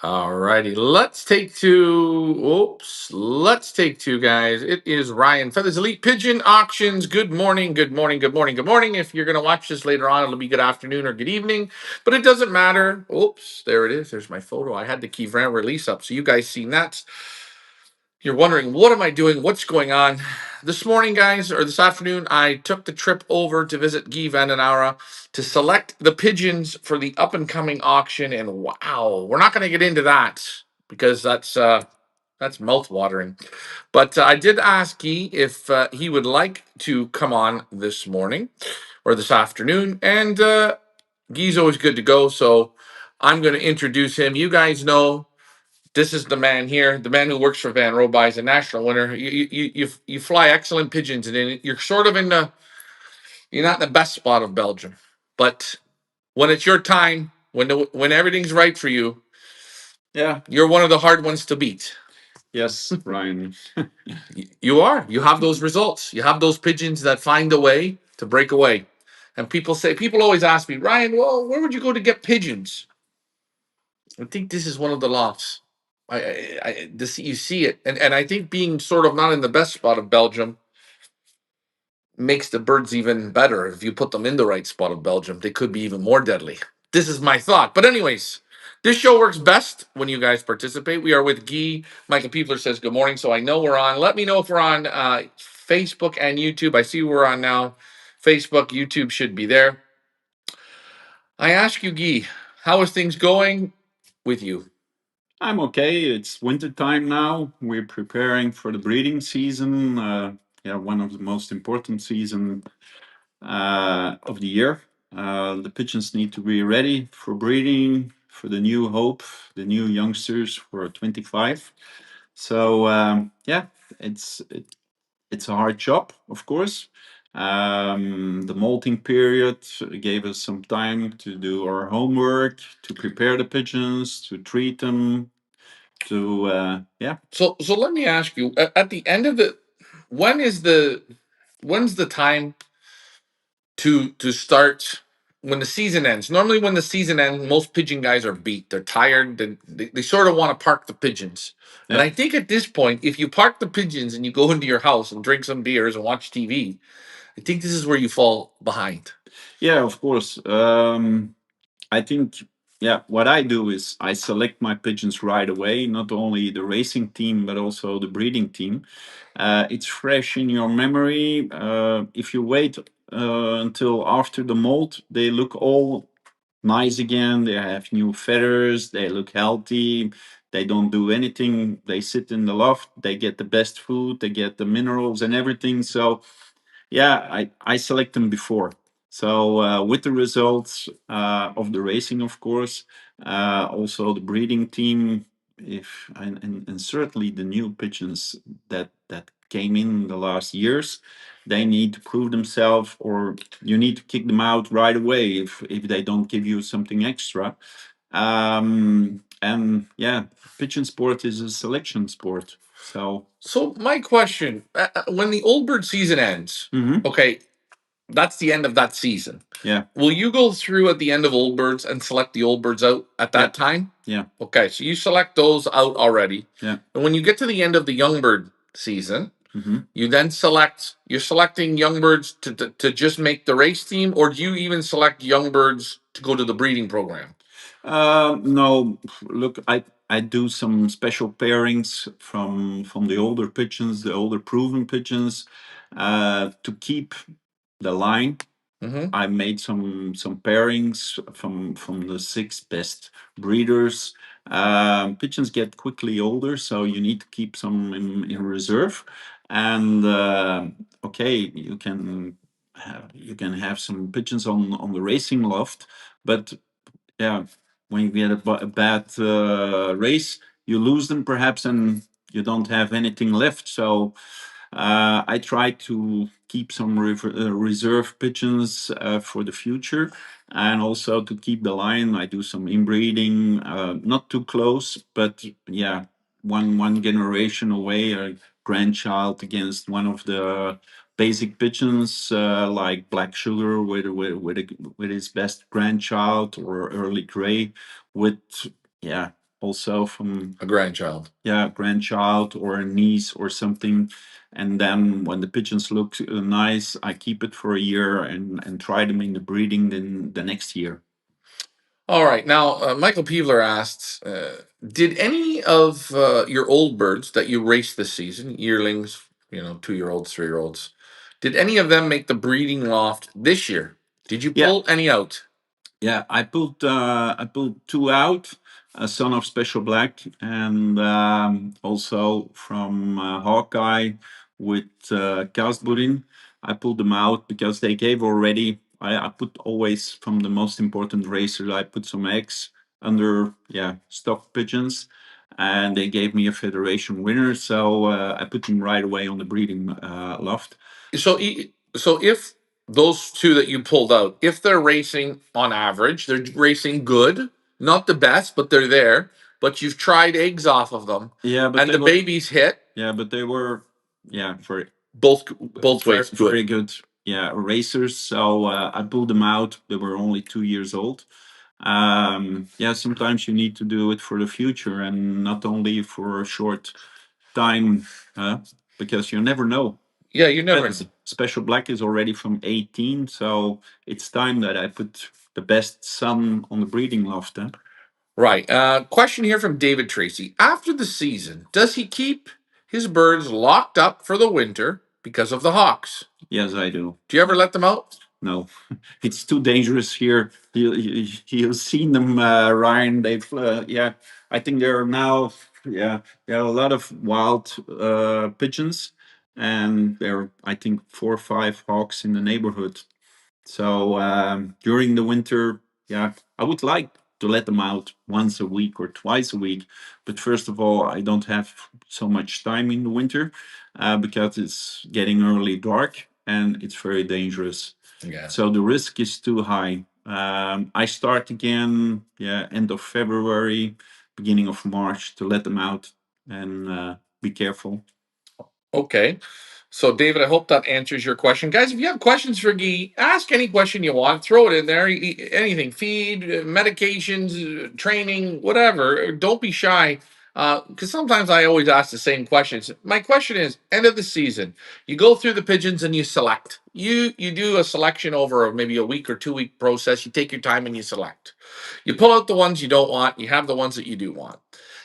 Alrighty, let's take two. Oops, let's take two, guys. It is Ryan Feathers Elite Pigeon Auctions. Good morning, good morning, good morning, good morning. If you're going to watch this later on, it'll be good afternoon or good evening, but it doesn't matter. Oops, there it is. There's my photo. I had the Guy Van Der release up, so you guys seen that. You're wondering, what am I doing? What's going on? This morning, guys, or this afternoon, I took the trip over to visit Guy Van Der Auwera to select the pigeons for the up and coming auction. And wow, we're not going to get into that because that's mouth watering. But I did ask Guy if he would like to come on this morning or this afternoon, and Guy's always good to go. So I'm going to introduce him. You guys know this is the man here, the man who works for Van Roby is a national winner. You fly excellent pigeons, and you're sort of in the you're not in the best spot of Belgium, but when it's your time, when everything's right for you, Yeah. you're one of the hard ones to beat. Yes, Ryan. You are. You have those results. You have those pigeons that find a way to break away. And people always ask me, Ryan, well, where would you go to get pigeons? I think this is one of the lofts. This you see it, and I think being sort of not in the best spot of Belgium makes the birds even better. If you put them in the right spot of Belgium, they could be even more deadly. This is my thought. But anyways, this show works best when you guys participate. We are with Guy. Michael Peebler says good morning, so I know we're on. Let me know if we're on Facebook and YouTube. I see we're on now. Facebook, YouTube should be there. I ask you, Guy, how is things going with you? I'm okay. It's winter time now. We're preparing for the breeding season. Yeah, one of the most important season of the year. The pigeons need to be ready for breeding for the new hope, the new youngsters for 25. So yeah, it's a hard job, of course. The molting period gave us some time to do our homework, to prepare the pigeons, to treat them, to yeah. So let me ask you, at the end of the when is the when's the time to start when the season ends? Normally when the season ends, most pigeon guys are beat. They're tired. They sort of want to park the pigeons. And Yeah, I think at this point, if you park the pigeons and you go into your house and drink some beers and watch TV, I think this is where you fall behind. yeah, of course. I think, yeah, what I do is I select my pigeons right away, not only the racing team, but also the breeding team. It's fresh in your memory. If you wait until after the molt, they look all nice again. They have new feathers. They look healthy. They don't do anything. They sit in the loft. They get the best food. They get the minerals and everything. So, yeah, I select them before. So with the results of the racing, of course, also the breeding team, if and certainly the new pigeons that came in the last years, they need to prove themselves, or you need to kick them out right away if they don't give you something extra. And yeah, pigeon sport is a selection sport. So So my question, when the old bird season ends, mhm, okay, that's the end of that season. yeah, Will you go through at the end of old birds and select the old birds out at yeah, that time? yeah, Okay, so you select those out already. yeah. And when you get to the end of the young bird season, Mm-hmm. you then you're selecting young birds to just make the race team, or do you even select young birds to go to the breeding program? No, look, I do some special pairings from the older pigeons, the older proven pigeons, to keep the line. Mm-hmm. I made some pairings from the six best breeders. Pigeons get quickly older, so you need to keep some in reserve. And okay, you can have some pigeons on the racing loft, but yeah, when you get a bad race, you lose them perhaps, and you don't have anything left. So I try to keep some reserve pigeons for the future, and also to keep the line. I do some inbreeding, not too close, but yeah, one generation away, a grandchild against one of the basic pigeons, like Black Sugar with his best grandchild, or Early Grey with, yeah, also from A grandchild. grandchild or a niece or something. And then when the pigeons look nice, I keep it for a year and try them in the breeding then the next year. All right. Now, Michael Peevler asks, did any of your old birds that you raced this season, yearlings, 2-year-olds, 3-year-olds, did any of them make the breeding loft this year? Did you Yeah. pull any out? Yeah, I pulled two out, a Son of Special Black, and also from Hawkeye with Kastburin. I pulled them out because they gave already. I put always from the most important racers. I put some eggs under stock pigeons, and they gave me a federation winner. So I put them right away on the breeding loft. So if those two that you pulled out, if they're racing on average, they're racing good, not the best, but they're there. But you've tried eggs off of them, Yeah, but and the babies hit. Yeah, but they were for Both ways good. very good racers. So I pulled them out. They were only 2 years old. Sometimes you need to do it for the future and not only for a short time, because you never know. Yeah, you never know. Special Black is already from 18, so it's time that I put the best son on the breeding loft. Right. Question here from David Tracy. After the season, does he keep his birds locked up for the winter because of the hawks? Yes, I do. Do you ever let them out? No, it's too dangerous here. You've seen them, Ryan. They've, I think there are now, there are a lot of wild pigeons, and there are, I think, 4 or 5 hawks in the neighborhood. So during the winter, I would like to let them out once a week or twice a week. But first of all, I don't have so much time in the winter because it's getting early dark and it's very dangerous. Yeah. So the risk is too high. I start again, end of February, beginning of March to let them out and be careful. Okay. So, David, I hope that answers your question. Guys, if you have questions for Guy, ask any question you want. Throw it in there. Anything, feed, medications, training, whatever. Don't be shy. Because sometimes I always ask the same questions. My question is, end of the season, you go through the pigeons and you select. You do a selection over maybe a week or 2 week process. You take your time and you select. You pull out the ones you don't want. You have the ones that you do want.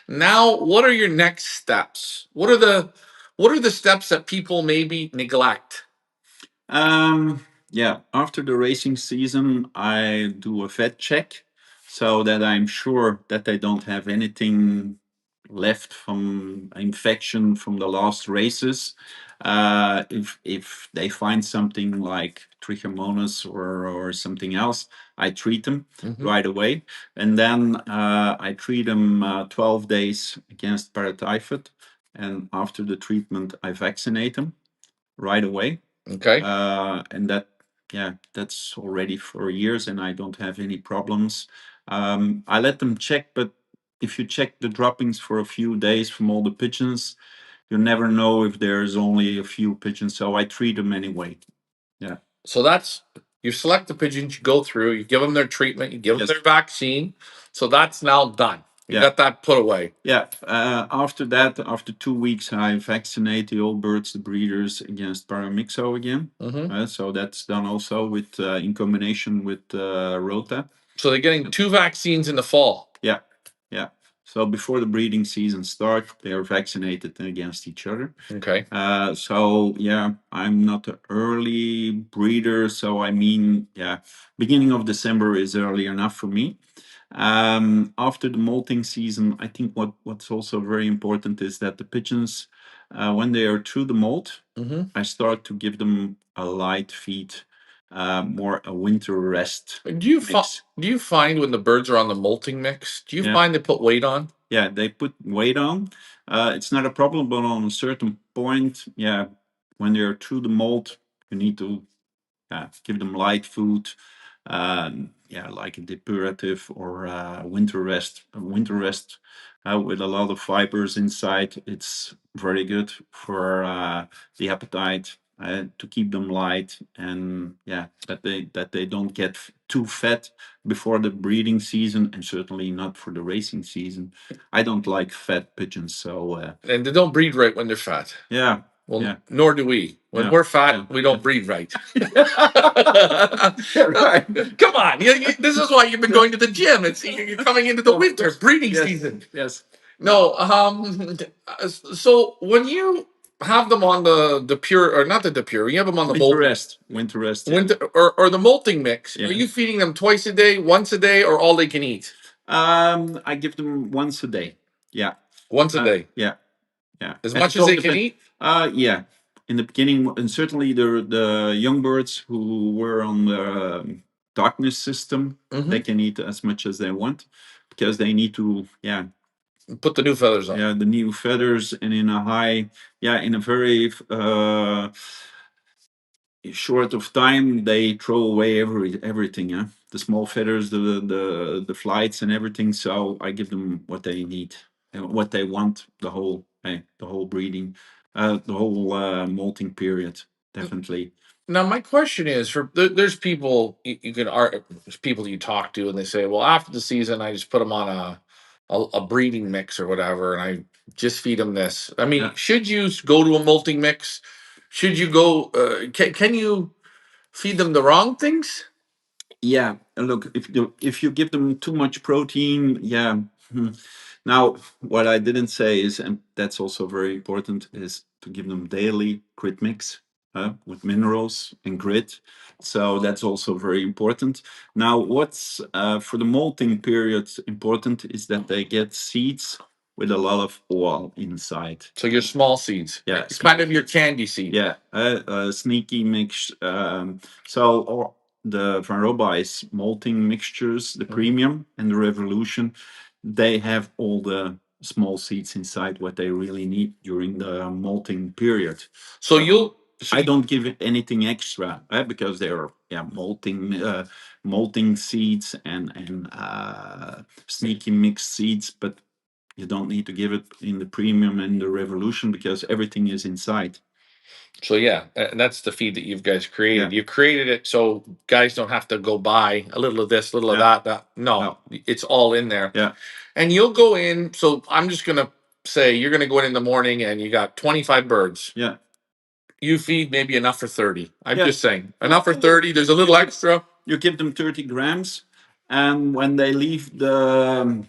Now, what are your next steps? What are the steps that people maybe neglect? After the racing season, I do a vet check so that I'm sure that they don't have anything left from infection from the last races. If they find something like trichomonas or something else, I treat them right away, and then I treat them 12 days against paratyphus, and after the treatment, I vaccinate them right away. Okay. And that's already for years, and I don't have any problems. I let them check, but if you check the droppings for a few days from all the pigeons, you never know if there's only a few pigeons. So I treat them anyway. Yeah. So that's you select the pigeons, you go through, you give them their treatment, you give them Yes. their vaccine. So that's now done. You got that put away. Yeah. After that, after 2 weeks, I vaccinate the old birds, the breeders, against paramyxo again. So that's done also with in combination with rota. So they're getting 2 vaccines in the fall. Yeah. So before the breeding season starts, they are vaccinated against each other. Okay. I'm not an early breeder, so I mean, beginning of December is early enough for me. After the molting season, I think what's also very important is that the pigeons, when they are through the molt, I start to give them a light feed, more a winter rest. Do you find when the birds are on the molting mix, do you find they put weight on? Yeah, they put weight on. It's not a problem, but on a certain point, when they're through the molt, you need to give them light food, like a depurative or winter rest. Winter rest with a lot of fibers inside. It's very good for the appetite. to keep them light, and yeah, that they don't get too fat before the breeding season, and certainly not for the racing season. I don't like fat pigeons, so And they don't breed right when they're fat. yeah. Well, Yeah. nor do we. When Yeah. we're fat, Yeah. we don't breed right. Right. Come on. This is why you've been going to the gym. You're coming into the winter breeding Yes. season. Yes. No, so when you have them on the pure, or not the pure, you have them on the Winter molting, rest. Winter rest. winter, or the molting mix. Yeah. Are you feeding them twice a day, once a day, or all they can eat? I give them once a day. Yeah. Once a day, Yeah. Yeah. as And much it as all they can depends. eat. Yeah. In the beginning, and certainly the young birds who were on the darkness system, they Mhm. can eat as much as they want, because they need to, yeah, Put the new feathers on. yeah, the new feathers, and in a high, yeah, in a very short of time, they throw away everything. Yeah, the small feathers, the flights, and everything. So I give them what they need and what they want. The whole breeding, the whole molting period, definitely. Now, my question is: there's people you can there's people you talk to, and they say, "Well, after the season, I just put them on a breeding mix or whatever, and I just feed them this." I mean, Yeah. should you go to a molting mix? Should you go? Can you feed them the wrong things? Yeah, and look, if you give them too much protein, yeah. Now, what I didn't say is, and that's also very important, is to give them daily grit mix with minerals and grit. So that's also very important. Now, what's for the molting period important is that they get seeds with a lot of oil inside. So your small seeds, Yeah, kind of your candy seed. yeah, sneaky mix. So the Van Robijs malting mixtures, the premium and the Revolution, they have all the small seeds inside what they really need during the malting period. So you'll. So I don't give it anything extra because they're malting seeds and sneaky mixed seeds, but you don't need to give it in the premium and the Revolution because everything is inside. So yeah, that's the feed that you guys created. Yeah. You created it so guys don't have to go buy a little of this, little of Yeah. that. No, No. it's all in there. Yeah. And you'll go in. So I'm just gonna say you're gonna go in the morning and you got 25 birds. Yeah. You feed maybe enough for 30. I'm Yeah. just saying enough for 30. There's a little extra. You give them 30 grams, and when they leave the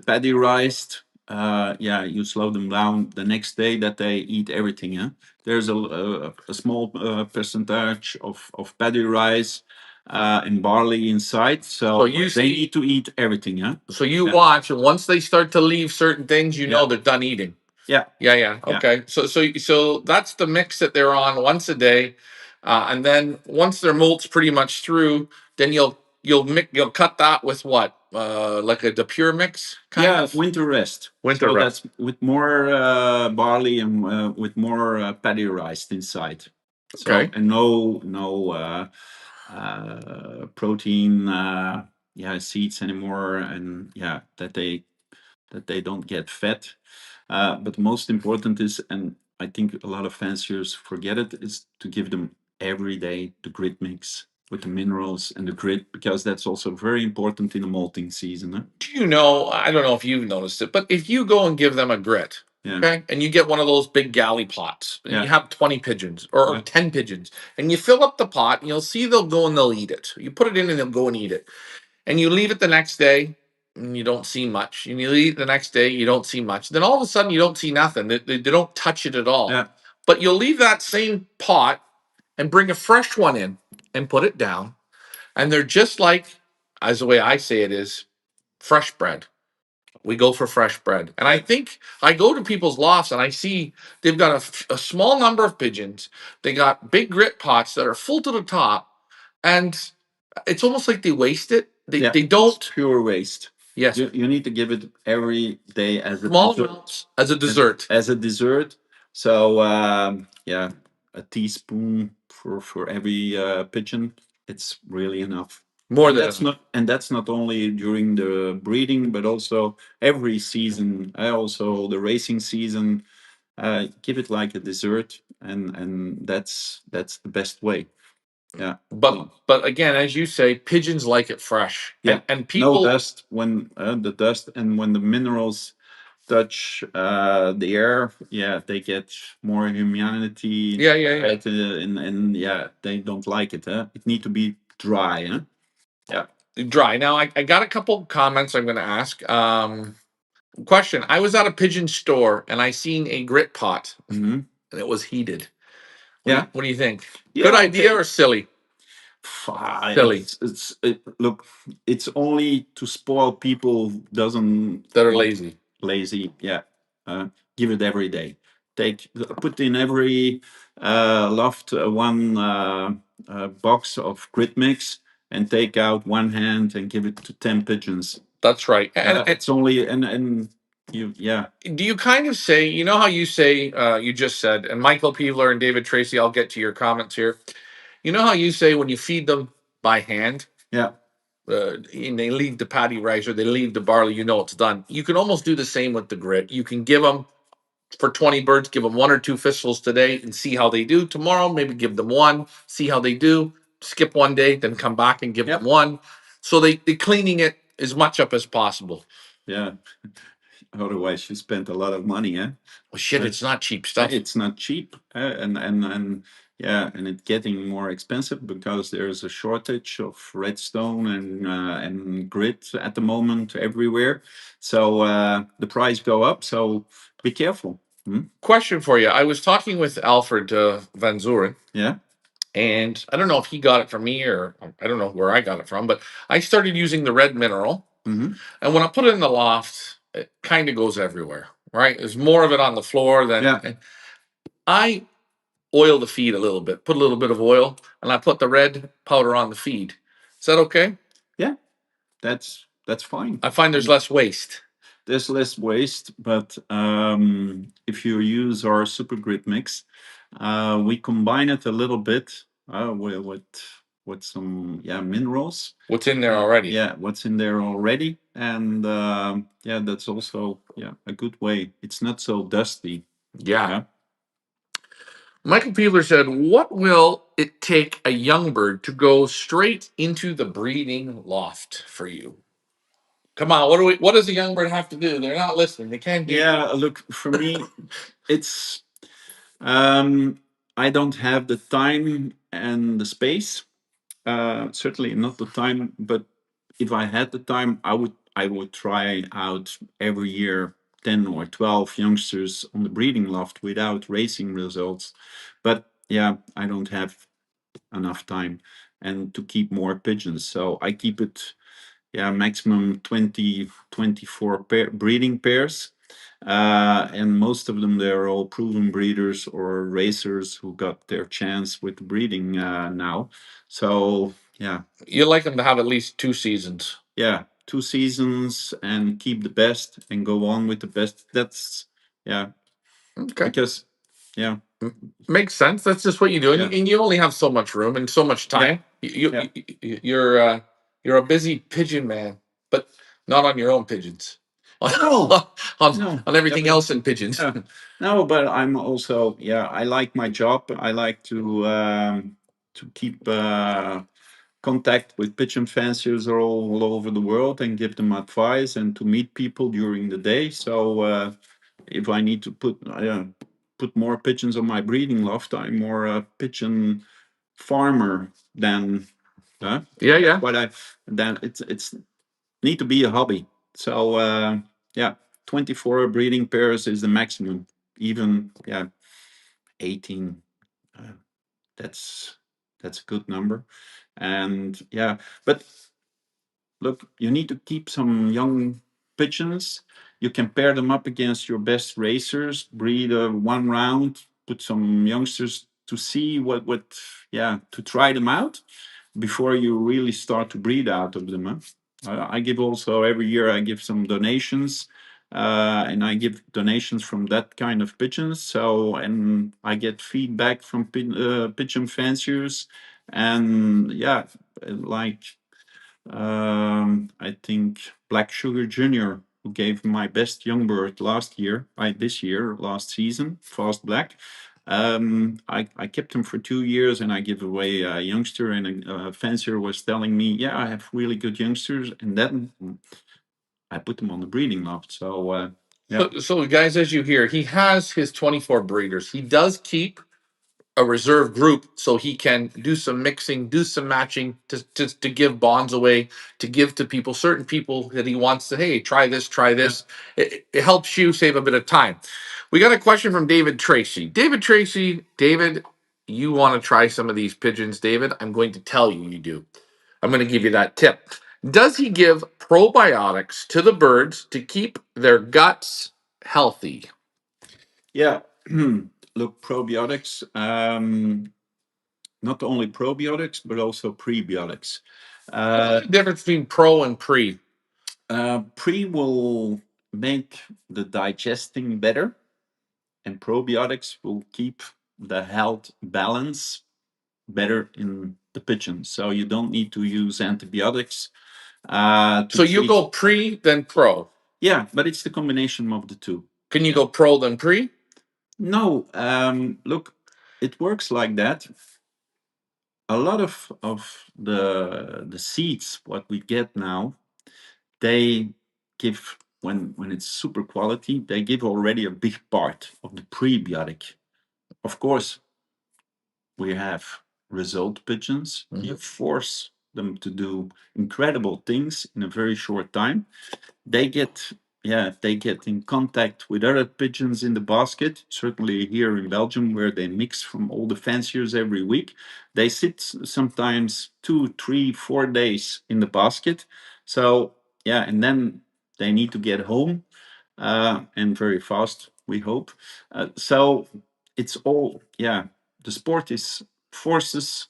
paddy rice, yeah, you slow them down the next day that they eat everything. Yeah, there's a small percentage of paddy rice and barley inside, so So you they see, need to eat everything. Yeah. so you Yeah. watch, and once they start to leave certain things, you know Yeah. they're done eating. Yeah. Yeah, yeah. Yeah. Okay. So that's the mix that they're on once a day, and then once their molt's pretty much through, then you'll cut that with what, like the pure mix kind Yeah, of winter rest. winter So rest. that's with more barley and with more paddy rice inside. So Okay. and no protein yeah seeds anymore, and yeah that they don't get fat. But the most important is, and I think a lot of fanciers forget it, is to give them every day the grit mix with the minerals and the grit, because that's also very important in the molting season. Huh? Do you know? I don't know if you've noticed it, but if you go and give them a grit, Yeah. okay, and you get one of those big galley pots, and you Yeah. have 20 pigeons or Yeah. 10 pigeons, and you fill up the pot, and you'll see they'll go and they'll eat it. You put it in, and they'll go and eat it. And you leave it the next day and you don't see much, and you leave the next day, you don't see much, then all of a sudden you don't see nothing. They don't touch it at all. Yeah. But you'll leave that same pot and bring a fresh one in and put it down, and they're just like, as the way I say it is, fresh bread. We go for fresh bread. And I think I go to people's lofts and I see they've got a small number of pigeons. They got big grit pots that are full to the top, and it's almost like they waste it. Yeah. They don't. Pure waste. Yes, You need to give it every day as a small dessert. amounts as a dessert. As a dessert. So yeah, a teaspoon for every pigeon. It's really enough. More And than that's enough. not only during the breeding, but also every season. Also the racing season. Give it like a dessert, and that's the best way. Yeah. But again, as you say, pigeons like it fresh. Yeah. And people, no dust when the dust and when the minerals touch the air, yeah, they get more humidity. yeah. And yeah, they don't like it. It need to be dry. Yeah. Dry. Now I got a couple comments I'm going to ask. Question: I was at a pigeon store and I seen a grit pot Mm-hmm. and it was heated. Yeah. What do you think? Yeah, Good idea or silly? Silly. Look, it's only to spoil people who doesn't That are want lazy. lazy. Yeah, give it every day. Put in every loft one box of grit mix and take out one hand and give it to 10 pigeons. That's right. It's only and you yeah. Do you kind of say, you know how you say, you just said, and Michael Peevler and David Tracy, I'll get to your comments here. You know how you say when you feed them by hand, Yeah. and they leave the patty rice or they leave the barley, you know it's done. You can almost do the same with the grit. You can give them for 20 birds, give them 1 or 2 fistfuls today and see how they do. Tomorrow, maybe give them 1, see how they do. Skip 1 day, then come back and give them 1. So they cleaning it as much up as possible. Yeah. Otherwise, you spend a lot of money, eh? Well, shit, it's not cheap stuff. It's not cheap, and yeah, and it's getting more expensive because there's a shortage of redstone and grit at the moment everywhere. So the price go up. So be careful. Question for you. I was talking with Alfred Van Zuren. Yeah. And I don't know if he got it from me or I don't know where I got it from, but I started using the red mineral. Mm-hmm. And when I put it in the loft, it kind of goes everywhere, right? There's more of it on the floor than. Yeah. I oil the feed a little bit, put a little bit of oil, and I put the red powder on the feed. Is that okay? Yeah, that's fine. I find there's less waste. There's less waste, but if you use our super grit mix, we combine it a little bit with some minerals. What's in there already? Yeah, what's in there already, and yeah, that's also a good way. It's not so dusty. Yeah. Michael Peeler said, "What will it take a young bird to go straight into the breeding loft for you?" Come on, what does a young bird have to do? They're not listening. They can't hear. Yeah, look, for me, it's I don't have the time and the space. Certainly not the time, but if I had the time, I would try out every year 10 or 12 youngsters on the breeding loft without racing results. But yeah, I don't have enough time and to keep more pigeons. So I keep it maximum 20, 24 breeding pairs. And most of them, they're all proven breeders or racers who got their chance with breeding now. So yeah, You like them to have at least 2 seasons. yeah, 2 seasons and keep the best and go on with the best. That's Okay. because Makes sense. That's just what you do, Yeah. and you only have so much room and so much time. You're a busy pigeon man, but not on your own pigeons. No. On everything else in pigeons. Yeah. No, but I'm also I like my job. I like to keep contact with pigeon fanciers all over the world and give them advice and to meet people during the day. So if I need to put more pigeons on my breeding loft, I'm more a pigeon farmer than Yeah. but it's need to be a hobby. So 24 breeding pairs is the maximum. Even 18. Uh, that's a good number. And but look, you need to keep some young pigeons. You can pair them up against your best racers, breed one round, put some youngsters to see to try them out before you really start to breed out of them. Huh? I give also every year I give some donations, and I give donations from that kind of pigeons. So and I get feedback from pigeon fanciers, and like I think Black Sugar Junior, who gave my best young bird last year, last season, Fast Black. I kept them for 2 years, and I give away a youngster. And a fancier was telling me, "Yeah, I have really good youngsters," and then I put them on the breeding loft. So yeah, So, guys, as you hear, he has his 24 breeders. He does keep a reserve group so he can do some mixing, do some matching to give bonds away, to give to people, certain people that he wants to, hey, try this, try this. It helps you save a bit of time. We got a question from David Tracy. David Tracy, David, you want to try some of these pigeons, David? I'm going to tell you you do. I'm going to give you that tip. Does he give probiotics to the birds to keep their guts healthy? yeah. Look, probiotics. Not only probiotics but also prebiotics. What's the difference between pro and pre? Pre will make the digesting better, and probiotics will keep the health balance better in the pigeon. So you don't need to use antibiotics to So you treat. go pre, then pro. Yeah, but it's the combination of the two. Can you go pro, then pre? No, look, it works like that. A lot of the seeds what we get now, they give, when it's super quality, they give already a big part of the prebiotic. Of course, we have result pigeons. You force them to do incredible things in a very short time. They get, yeah, they get in contact with other pigeons in the basket. Certainly here in Belgium, where they mix from all the fanciers every week, they sit sometimes 2, 3, 4 days in the basket. So yeah, and then they need to get home, and very fast, we hope. So it's all, yeah, the sport is forces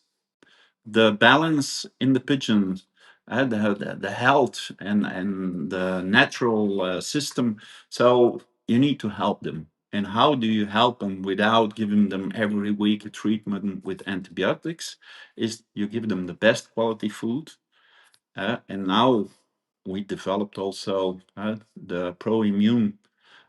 the balance in the pigeon, the health and the natural system. So you need to help them. And how do you help them without giving them every week a treatment with antibiotics? Is you give them the best quality food. And now we developed also the pro-immune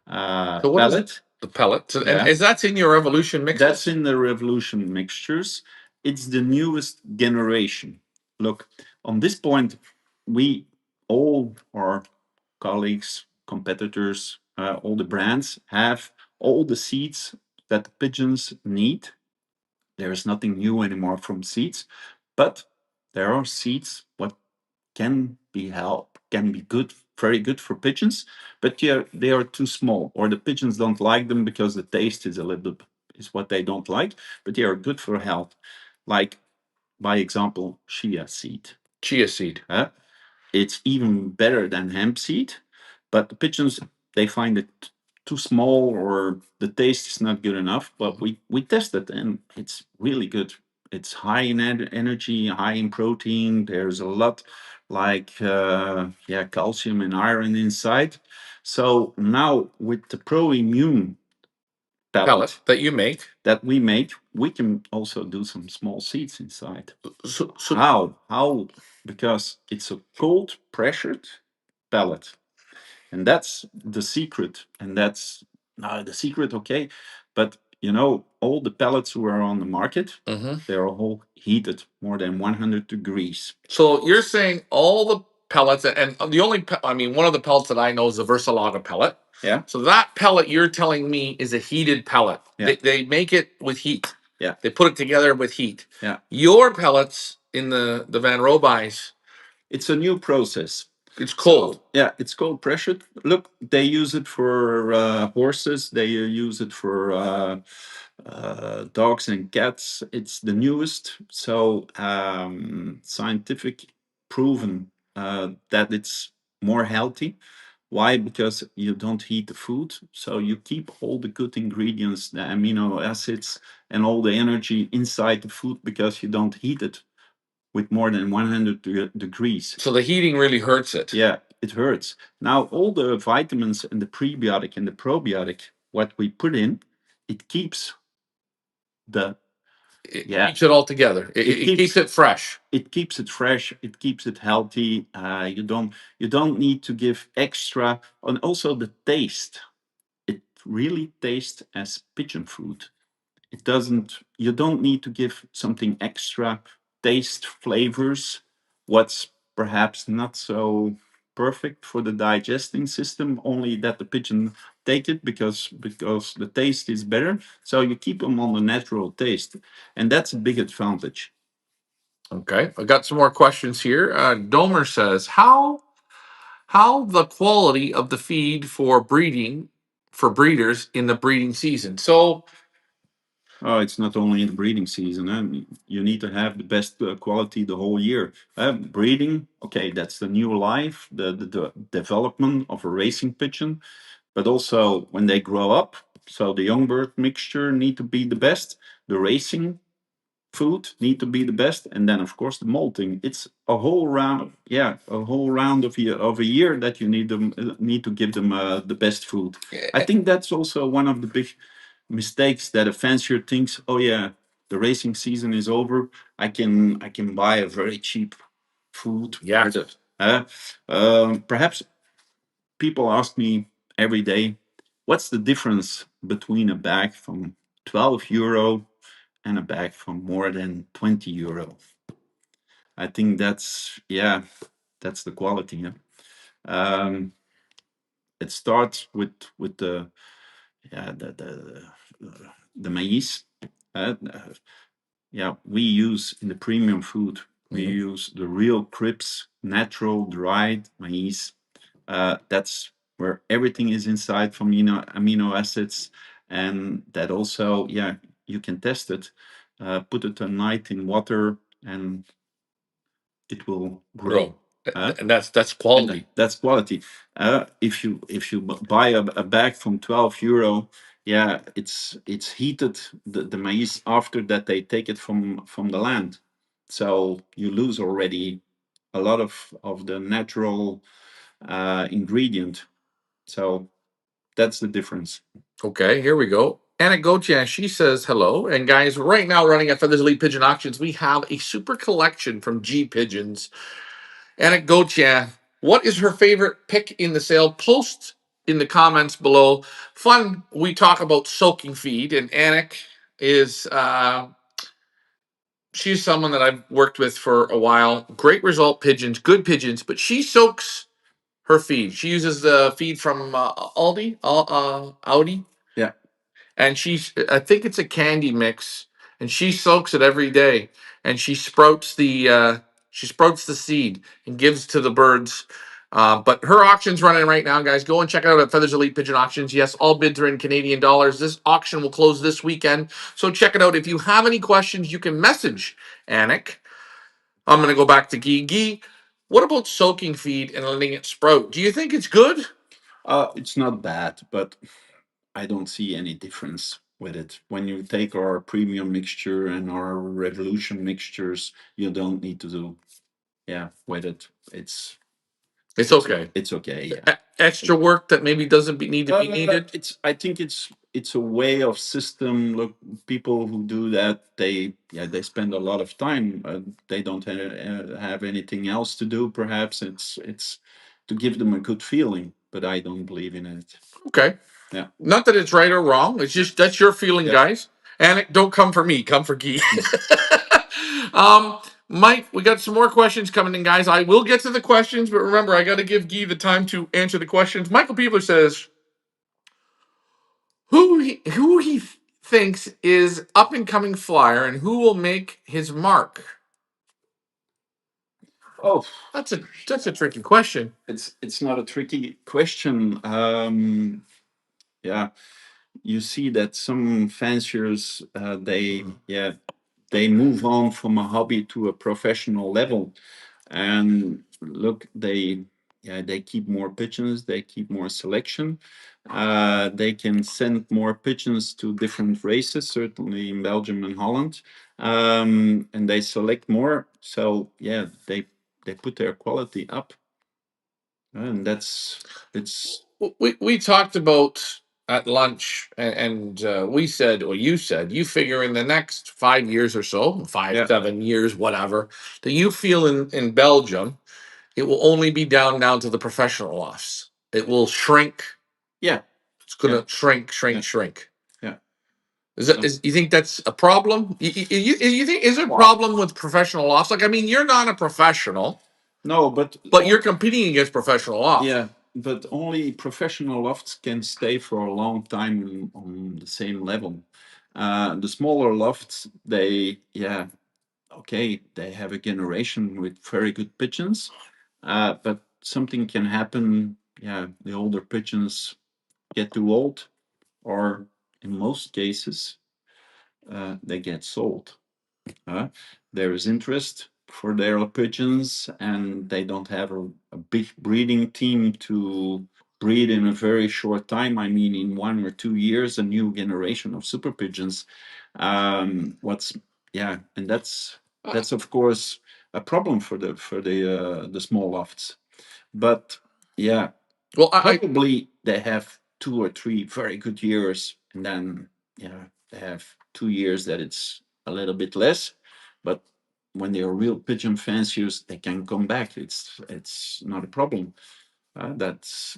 So what is it? pellet. The pellets. And Yeah, is that in your evolution that's mixes? in the Revolution mixtures. It's the newest generation. Look, on this point, we all our colleagues, competitors, all the brands have all the seeds that the pigeons need. There is nothing new anymore from seeds, but there are seeds what can be good, very good for pigeons, but yeah, they are too small, or the pigeons don't like them because the taste is a little bit is what they don't like, but they are good for health. Like, by example, chia seed. Chia seed. It's even better than hemp seed, but the pigeons, they find it too small, or the taste is not good enough. But we tested, and it's really good. It's high in energy, high in protein. There's a lot, like yeah, calcium and iron inside. So now with the pro immune pellet Pellet that you make. that we make, we can also do some small seeds inside. So How? Because it's a cold pressured pellet, and that's the secret. And that's the secret, okay? But all the pellets who are on the market, Mhm. they're all heated more than 100 degrees. So you're saying all the pellets, and the only, I mean, one of the pellets that I know is the Versalaga pellet. Yeah, So that pellet you're telling me is a heated pellet. Yeah. They make it with heat. Yeah. They put it together with heat. Yeah. Your pellets in the Van Robijs, It's a new process. it's cold. So, yeah, it's cold pressured. Look, they use it for horses. They use it for dogs and cats. It's the newest, so scientific proven that it's more healthy. Why? Because you don't heat the food, so you keep all the good ingredients, the amino acids, and all the energy inside the food because you don't heat it with more than 100 degrees. So the heating really hurts it. Yeah, it hurts. Now, all the vitamins and the prebiotic and the probiotic, what we put in, it keeps the It yeah, keeps it all together. It keeps it fresh. it keeps it fresh. It keeps it healthy. You don't need to give extra. And also the taste. It really tastes as pigeon food. it doesn't. You don't need to give something extra taste, flavors. What's perhaps not so perfect for the digesting system. Only that the pigeon take it because the taste is better. So you keep them on the natural taste, and that's a big advantage. Okay, I got some more questions here. Domer says, how the quality of the feed for breeding for breeders in the breeding season. So Oh, it's not only in the breeding season. You need to have the best quality the whole year. Breeding, okay, that's the new life, the development of a racing pigeon, but also when they grow up. So the young bird mixture need to be the best. The racing food need to be the best, and then of course the molting. It's a whole round, yeah, a whole round of a year that you need to give them the best food. I think that's also one of the big mistakes that a fancier thinks, oh yeah, the racing season is over. I can buy a very cheap food. yeah, Perhaps people ask me every day, what's the difference between a bag from 12 euro and a bag from more than 20 euro? I think that's, yeah, that's the quality. Yeah? Um, it starts with the, yeah, the maize. Yeah, we use in the premium food, we use the real crisp, natural, dried maize. That's where everything is inside from amino acids, and that also, yeah, you can test it. Put it a night in water, and it will grow. and that's And quality. that's quality. If you buy a bag from 12 euro, yeah, it's heated the maize after that they take it from the land, so you lose already a lot of the natural ingredient. So that's the difference. Okay, here we go. Anna Gotia, she says hello. And guys, right now running at Feathers Elite Pigeon Auctions, we have a super collection from G Pigeons. Anna Gotia, what is her favorite pick in the sale? Post in the comments below. Fun, we talk about soaking feed, and Anik is she's someone that I've worked with for a while. Great result pigeons, good pigeons, but she soaks her feed. She uses the feed from Audi, Yeah. and I think it's a candy mix, and she soaks it every day, and she sprouts the seed and gives to the birds. But her auction's running right now, guys. Go and check it out at Feathers Elite Pigeon Auctions. Yes, all bids are in Canadian dollars. This auction will close this weekend, so check it out. If you have any questions, you can message Anik. I'm going to go back to Guy. Guy, what about soaking feed and letting it sprout? Do you think it's good? It's not bad, but I don't see any difference with it. When you take our premium mixture and our revolution mixtures, you don't need to do, yeah, with it. It's okay. It's okay. Yeah. Extra work that maybe doesn't need to be needed. I think it's a way of system. Look, people who do that, they spend a lot of time. They don't have anything else to do. Perhaps it's to give them a good feeling, but I don't believe in it. Okay. Yeah. Not that it's right or wrong. It's just that's your feeling, Yeah. guys. And don't come for me. Come for Guy. Mike, we got some more questions coming in, guys. I will get to the questions, but remember, I got to give Guy the time to answer the questions. Michael Peebler says, who he thinks is up and coming flyer and who will make his mark? Oh, That's a tricky question. it's not a tricky question. Yeah, you see that some fanciers they move on from a hobby to a professional level, and look, they keep more pigeons, they keep more selection, they can send more pigeons to different races, certainly in Belgium and Holland, and they select more, so yeah, they put their quality up, and that's it's We talked about at lunch, and we said, or you said, you figure in the next 5 years or so, five, yeah, 7 years, whatever, that you feel in Belgium, it will only be down to the professional lofts. It will shrink. yeah, It's going yeah, to shrink, yeah, shrink. yeah. Is you think that's a problem? You think is there a Well, problem with professional lofts? Like, I mean, you're not a professional, no, but you're competing against professional lofts. yeah, but only professional lofts can stay for a long time on the same level. The smaller lofts, yeah, okay, they have a generation with very good pigeons, but something can happen. Yeah, the older pigeons get too old, or in most cases, they get sold. Uh, there is interest for their pigeons, and they don't have a big breeding team to breed in a very short time. I mean, in 1 or 2 years, a new generation of super pigeons. What's Yeah, and that's of course a problem for the small lofts. But yeah, Well, probably they have 2 or 3 very good years, and then yeah, they have 2 years that it's a little bit less. But when they are real pigeon fanciers, they can come back. It's not a problem. That's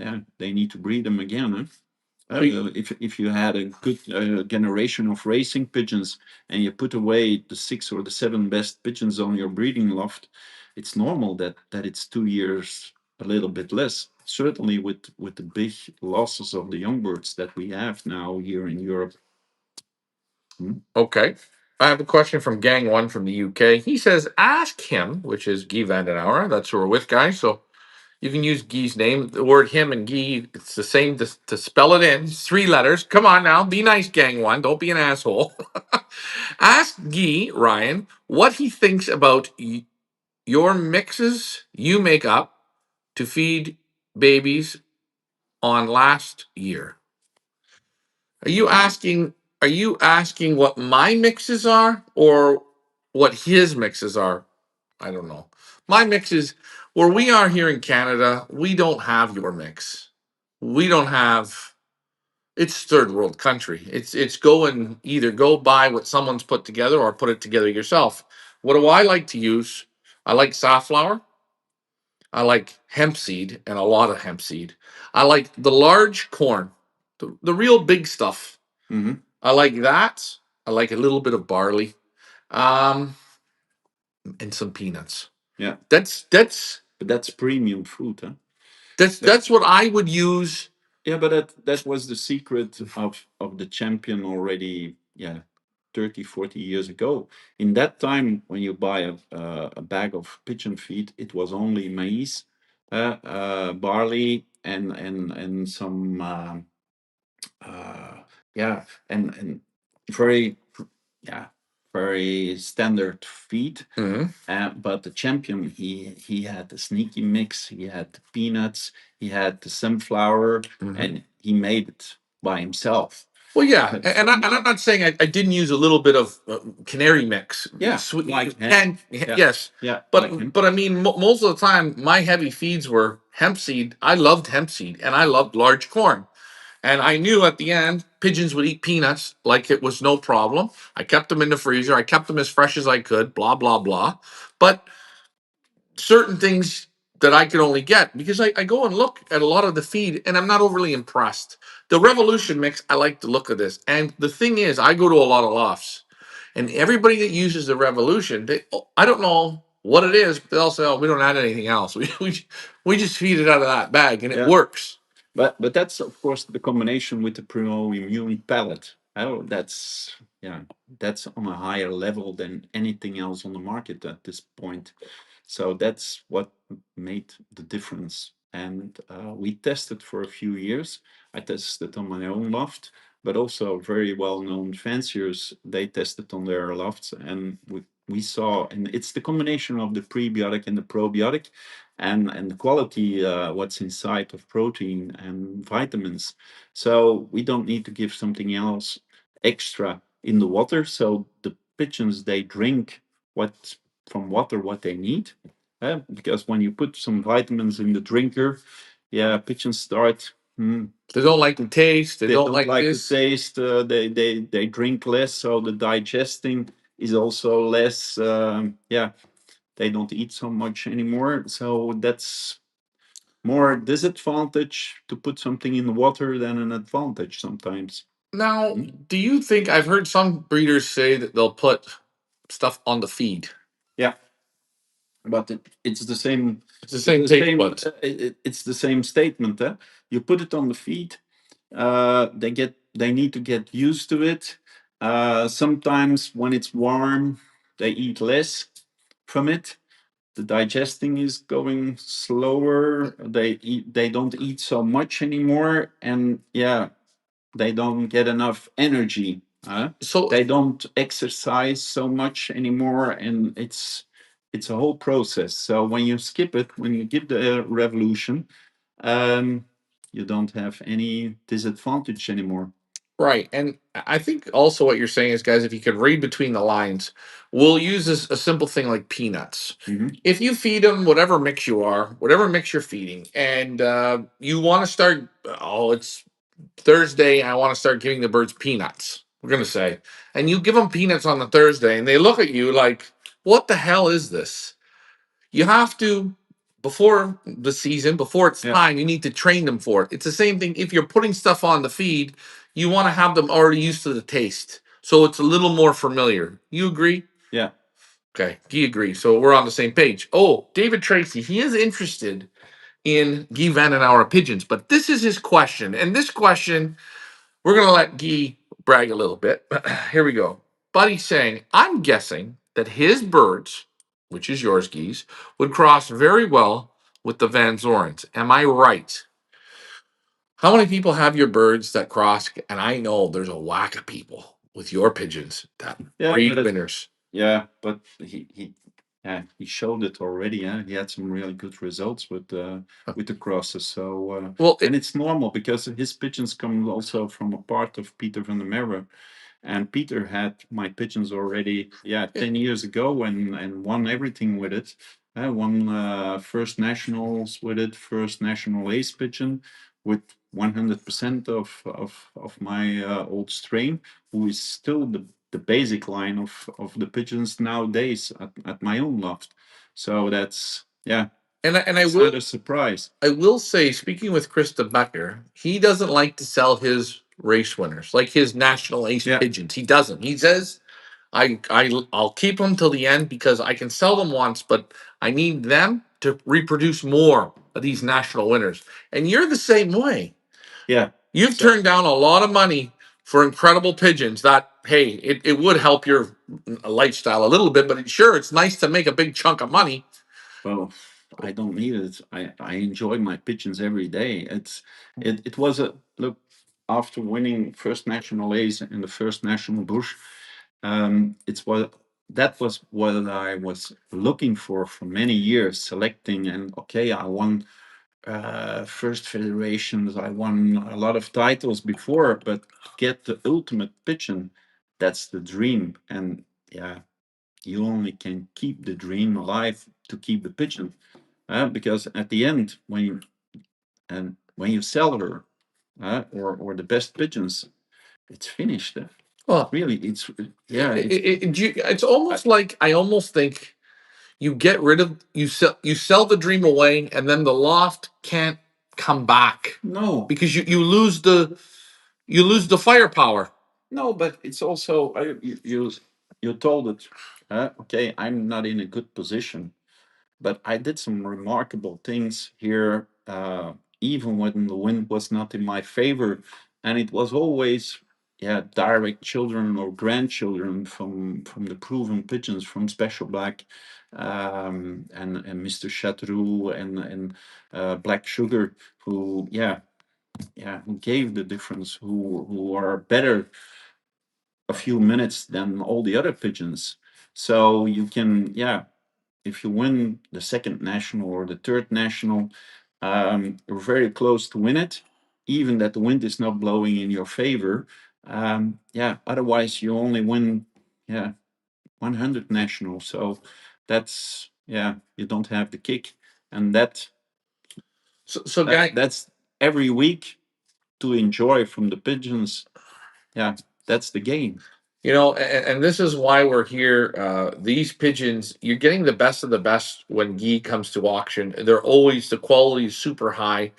yeah, they need to breed them again. Huh? If you had a good generation of racing pigeons and you put away the 6 or the 7 best pigeons on your breeding loft, it's normal that it's 2 years a little bit less. Certainly with the big losses of the young birds that we have now here in Europe. Hmm? okay. I have a question from Gang One from the UK. He says, "Ask him," which is Guy Van Der Auwera. That's who we're with, guys. So you can use Guy's name. The word him and Guy, it's the same to spell it in. It's 3 letters. Come on now, be nice, Gang One. Don't be an asshole. Ask Guy Ryan what he thinks about your mixes you make up to feed babies on last year. Are you asking are you asking what my mixes are or what his mixes are? I don't know. My mixes where we are here in Canada, we don't have your mix. We don't have it's third world country. It's go and either go buy what someone's put together or put it together yourself. What do I like to use? I like safflower. I like hemp seed and a lot of hemp seed. I like the large corn, the real big stuff. Mm-hmm. I like that. I like a little bit of barley, um, and some peanuts. Yeah, That's but that's premium food, huh? that's what I would use. Yeah, but that was the secret of the champion already. Yeah, 30, 40 years ago. In that time, when you buy a bag of pigeon feed, it was only maize, barley, and some uh, yeah, and very yeah, very standard feed. Mhm. But the champion, he had the sneaky mix. He had the peanuts. He had the sunflower, Mhm. and he made it by himself. Well, yeah, and I'm not saying I didn't use a little bit of canary mix, Yeah, sweet, like and yeah, yes, yeah, like but him. I mean, most of the time, my heavy feeds were hemp seed. I loved hemp seed, and I loved large corn. And I knew at the end, pigeons would eat peanuts like it was no problem. I kept them in the freezer. I kept them as fresh as I could, blah, blah, blah. But certain things that I could only get because I go and look at a lot of the feed and I'm not overly impressed. The Revolution mix, I like the look of this. And the thing is, I go to a lot of lofts and everybody that uses the Revolution, I don't know what it is, but they'll say, oh, we don't add anything else. We just feed it out of that bag and it Yeah, works. but that's of course the combination with the pro-immune pellet. Oh, that's yeah, that's on a higher level than anything else on the market at this point. So that's what made the difference. And we tested for a few years. I tested on my own loft, but also very well-known fanciers, they tested on their lofts, and we saw, and it's the combination of the prebiotic and the probiotic, and the quality, what's inside of protein and vitamins. So we don't need to give something else extra in the water. So the pigeons, they drink what from water what they need. Because when you put some vitamins in the drinker, yeah, pigeons start. They don't like the taste. They They don't don't like like the this. taste. They drink less, so the digesting is also less. Yeah, they don't eat so much anymore. So that's more disadvantage to put something in the water than an advantage sometimes. Now, do you think I've heard some breeders say that they'll put stuff on the feed? Yeah, but it's the same. It's the same take, but It's the same statement. You put it on the feed. They need to get used to it. Sometimes when it's warm, they eat less from it. The digesting is going slower. They don't eat so much anymore, and yeah, they don't get enough energy. so They don't exercise so much anymore, and it's a whole process. So when you skip it, when you give the revolution, um, you don't have any disadvantage anymore. right. And I think also what you're saying is, guys, if you could read between the lines, we'll use a simple thing like peanuts. If you feed them whatever mix you are, whatever mix you're feeding, and you want to start, oh, it's Thursday, I want to start giving the birds peanuts, we're going to say, and you give them peanuts on the Thursday, and they look at you like, what the hell is this? You have to, before the season, before it's Yeah. time, you need to train them for it. It's the same thing if you're putting stuff on the feed, you want to have them already used to the taste. So it's a little more familiar. You agree? Yeah. Okay, he agrees. So we're on the same page. Oh, David Tracy, he is interested in Guy Van Der Auwera pigeons, but this is his question. And this question, we're going to let Guy brag a little bit. Here we go. Buddy's saying, I'm guessing that his birds, which is yours, Geese, would cross very well with the Van Zorens. Am I right? How many people have your birds that cross? And I know there's a whack of people with your pigeons that breed winners. Yeah, but he showed it already. He had some really good results with the crosses. So Well, and it's normal because his pigeons come also from a part of Peter Van Der Auwera. And Peter had my pigeons already, 10 years ago, and won everything with it. Won first nationals with it, first national ace pigeon with 100% of my old strain, who is still the basic line of the pigeons nowadays at my own loft. So that's and it's not a surprise. I will say, speaking with Krista Becker, he doesn't like to sell his race winners, like his national ace pigeons. He doesn't. He says, I'll keep them till the end because I can sell them once, but I need them to reproduce more of these national winners." And you're the same way. Yeah. You've turned down a lot of money for incredible pigeons that, hey, it would help your lifestyle a little bit, but sure, it's nice to make a big chunk of money. Well, I don't need it. I enjoy my pigeons every day. It was a look after winning first national ace in the first national bush. It's what that was what I was looking for many years, selecting. And okay, I won first federations. I won a lot of titles before, but get the ultimate pigeon, that's the dream. And yeah, you only can keep the dream alive to keep the pigeon, because at the end, when you sell her, or the best pigeons, it's finished. Well, Really, it's almost like I almost think you get rid of you sell the dream away, and then the loft can't come back no, because you lose the firepower. no, but it's also you told it. Okay, I'm not in a good position, but I did some remarkable things here, even when the wind was not in my favor, and it was always, direct children or grandchildren from the proven pigeons from Special Black, and Mr. Chateau and Black Sugar, who who gave the difference, who are better a few minutes than all the other pigeons. So you can, if you win the second national or the third national, you're very close to win it, even that the wind is not blowing in your favor. Otherwise you only win, 100 nationals. So that's, you don't have the kick, and that's every week to enjoy from the pigeons. Yeah, that's the game. And this is why we're here. These pigeons, you're getting the best of the best when Guy comes to auction. They're always, the quality is super high.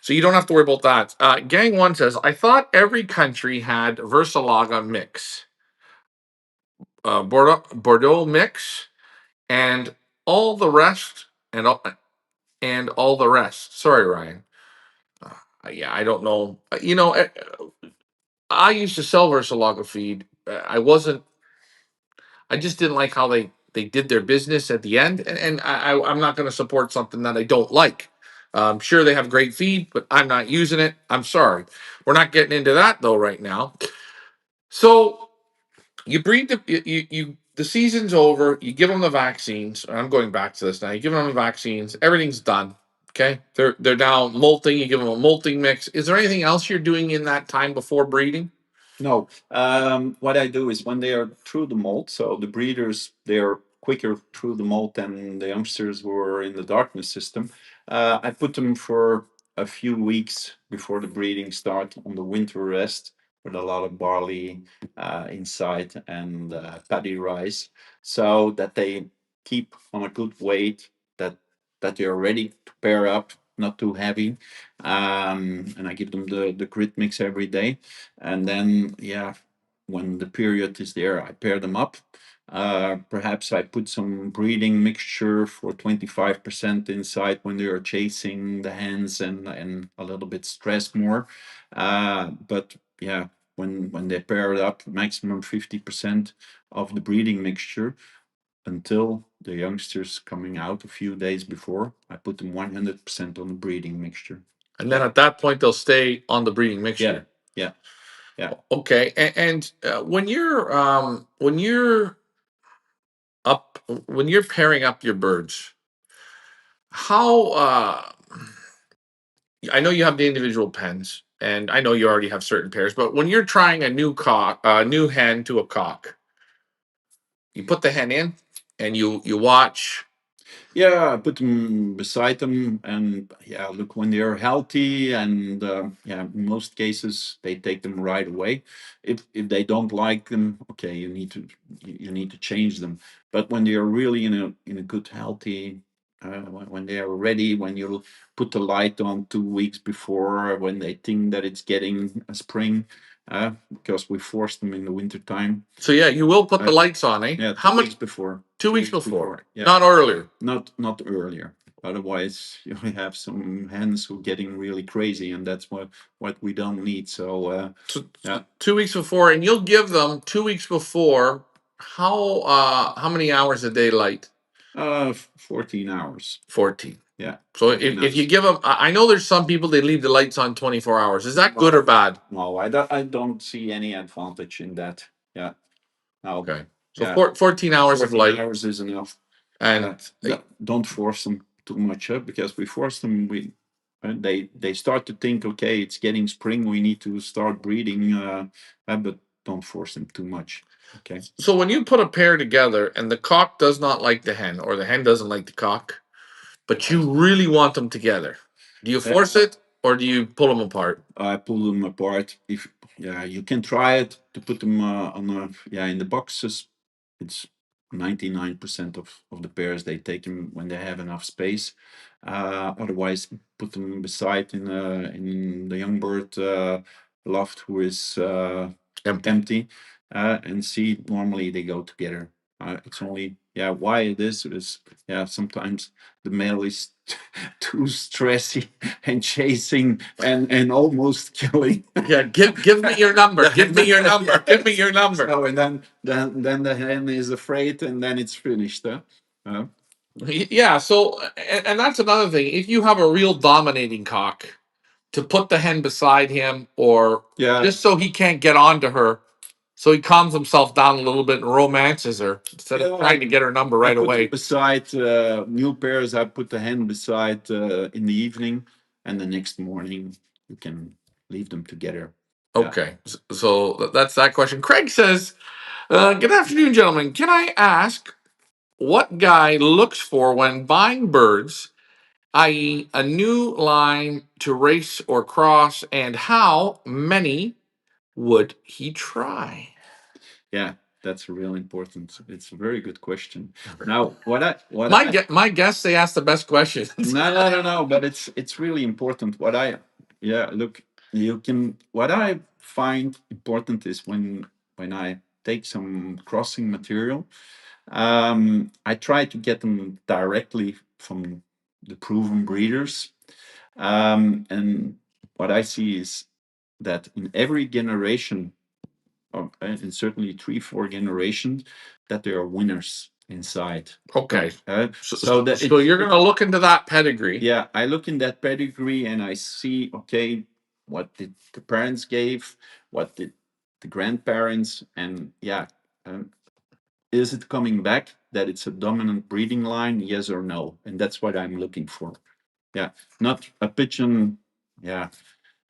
So you don't have to worry about that. Gang One says, I thought every country had Versalaga mix, Bordeaux mix, and all the rest, and all the rest. Sorry, Ryan. Yeah, I don't know. I used to sell Versalaga feed. I wasn't. I just didn't like how they did their business at the end, and I'm not going to support something that I don't like. Sure, they have great feed, but I'm not using it. I'm sorry. We're not getting into that though right now. So you breed the season's over. You give them the vaccines. I'm going back to this now. You give them the vaccines. Everything's done. Okay, they're now molting. You give them a molting mix. Is there anything else you're doing in that time before breeding? No. What I do is when they are through the molt, so the breeders, they are quicker through the molt than the youngsters were in the darkness system. I put them for a few weeks before the breeding start on the winter rest with a lot of barley inside and paddy rice, so that they keep on a good weight, that they are ready to pair up, not too heavy. And I give them the grit mix every day, and then yeah, when the period is there, I pair them up. Perhaps I put some breeding mixture for 25% inside when they are chasing the hens and a little bit stressed more. But yeah, when they pair it up, maximum 50% of the breeding mixture until the youngsters coming out a few days before. I put them 100% on the breeding mixture. And then at that point, they'll stay on the breeding mixture. Yeah. Okay. And when you're when you're pairing up your birds, how I know you have the individual pens, and I know you already have certain pairs, but when you're trying a new hen to a cock, you put the hen in, and you watch. Yeah, I put them beside them, and yeah, look when they're healthy, and yeah, in most cases they take them right away. If they don't like them, okay, you need to change them. But when they are really in a good healthy, when they are ready, when you put the light on 2 weeks before, when they think that it's getting a spring, because we force them in the winter time. So yeah, you will put the lights on, eh? Yeah, How 2 weeks much? before. 2 weeks before, Yeah. not earlier. Not earlier. Otherwise, you have some hens who are getting really crazy, and that's what we don't need. So So yeah, 2 weeks before, and you'll give them 2 weeks before. How many hours a day light? 14 hours. 14. Yeah. So 14 if you hours. give them, I know there's some people they leave the lights on 24 hours. Is that good or bad? No, I don't see any advantage in that. Yeah. No. Okay. So Yeah. 14 hours of 14 light, hours is enough. and Don't force them too much, because we force them, they start to think, okay, it's getting spring, we need to start breeding, but don't force them too much. Okay. so when you put a pair together and the cock does not like the hen or the hen doesn't like the cock, but you really want them together, do you force it or do you pull them apart? I pull them apart. If yeah, you can try it to put them on a, yeah, in the boxes. It's 99% of the pairs they take them when they have enough space. Otherwise, put them beside in the young bird loft who is empty, and see, normally they go together. It's only, yeah, why it is yeah, sometimes the male is too stressy and chasing and almost killing. Yeah, give me your number. Give me your number. Give me your number. So, and then the hen is afraid, and then it's finished. Huh? Yeah, so and that's another thing. If you have a real dominating cock, to put the hen beside him, or Yeah. just so he can't get onto her, so he calms himself down a little bit and romances her instead of trying to get her number right I put away. beside new pairs. I put the hen beside in the evening, and the next morning you can leave them together. Yeah. Okay, so that's that question. Craig says, "Good afternoon, gentlemen. Can I ask what Guy looks for when buying birds, i.e., a new line to race or cross, and how many would he try?" Yeah, that's real important. It's a very good question. Now, My guests, they ask the best questions. no, but it's really important. Yeah, look, you can. What I find important is when I take some crossing material, I try to get them directly from the proven breeders. And what I see is that in every generation, and certainly 3, 4 generations, that there are winners inside. Okay. So So you're going to look into that pedigree. yeah, I look in that pedigree and I see, okay, what did the parents gave, what did the grandparents, and yeah, um, is it coming back that it's a dominant breeding line, yes or no? And that's what I'm looking for. Yeah, not a pigeon, yeah,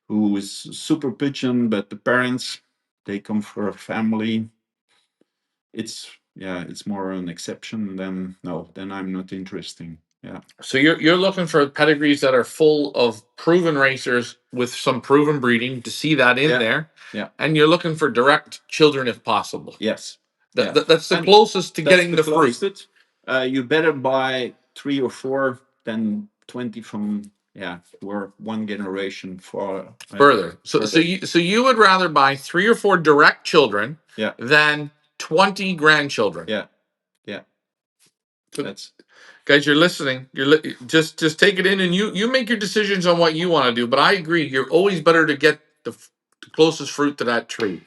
who is super pigeon, but the parents, they come for a family. It's, yeah, it's more an exception than no, then I'm not interesting. Yeah. So you're looking for pedigrees that are full of proven racers with some proven breeding to see that in Yeah. there. Yeah. And you're looking for direct children if possible. Yes. That's the And closest to that's getting the fruit. closest. You better buy 3 or 4 than 20 from, yeah, or one generation for Further. So further. so you would rather buy 3 or 4 direct children Yeah. than 20 grandchildren. Yeah. Yeah. So, That's guys, you're listening. Just take it in, and you make your decisions on what you want to do. But I agree, you're always better to get the closest fruit to that tree.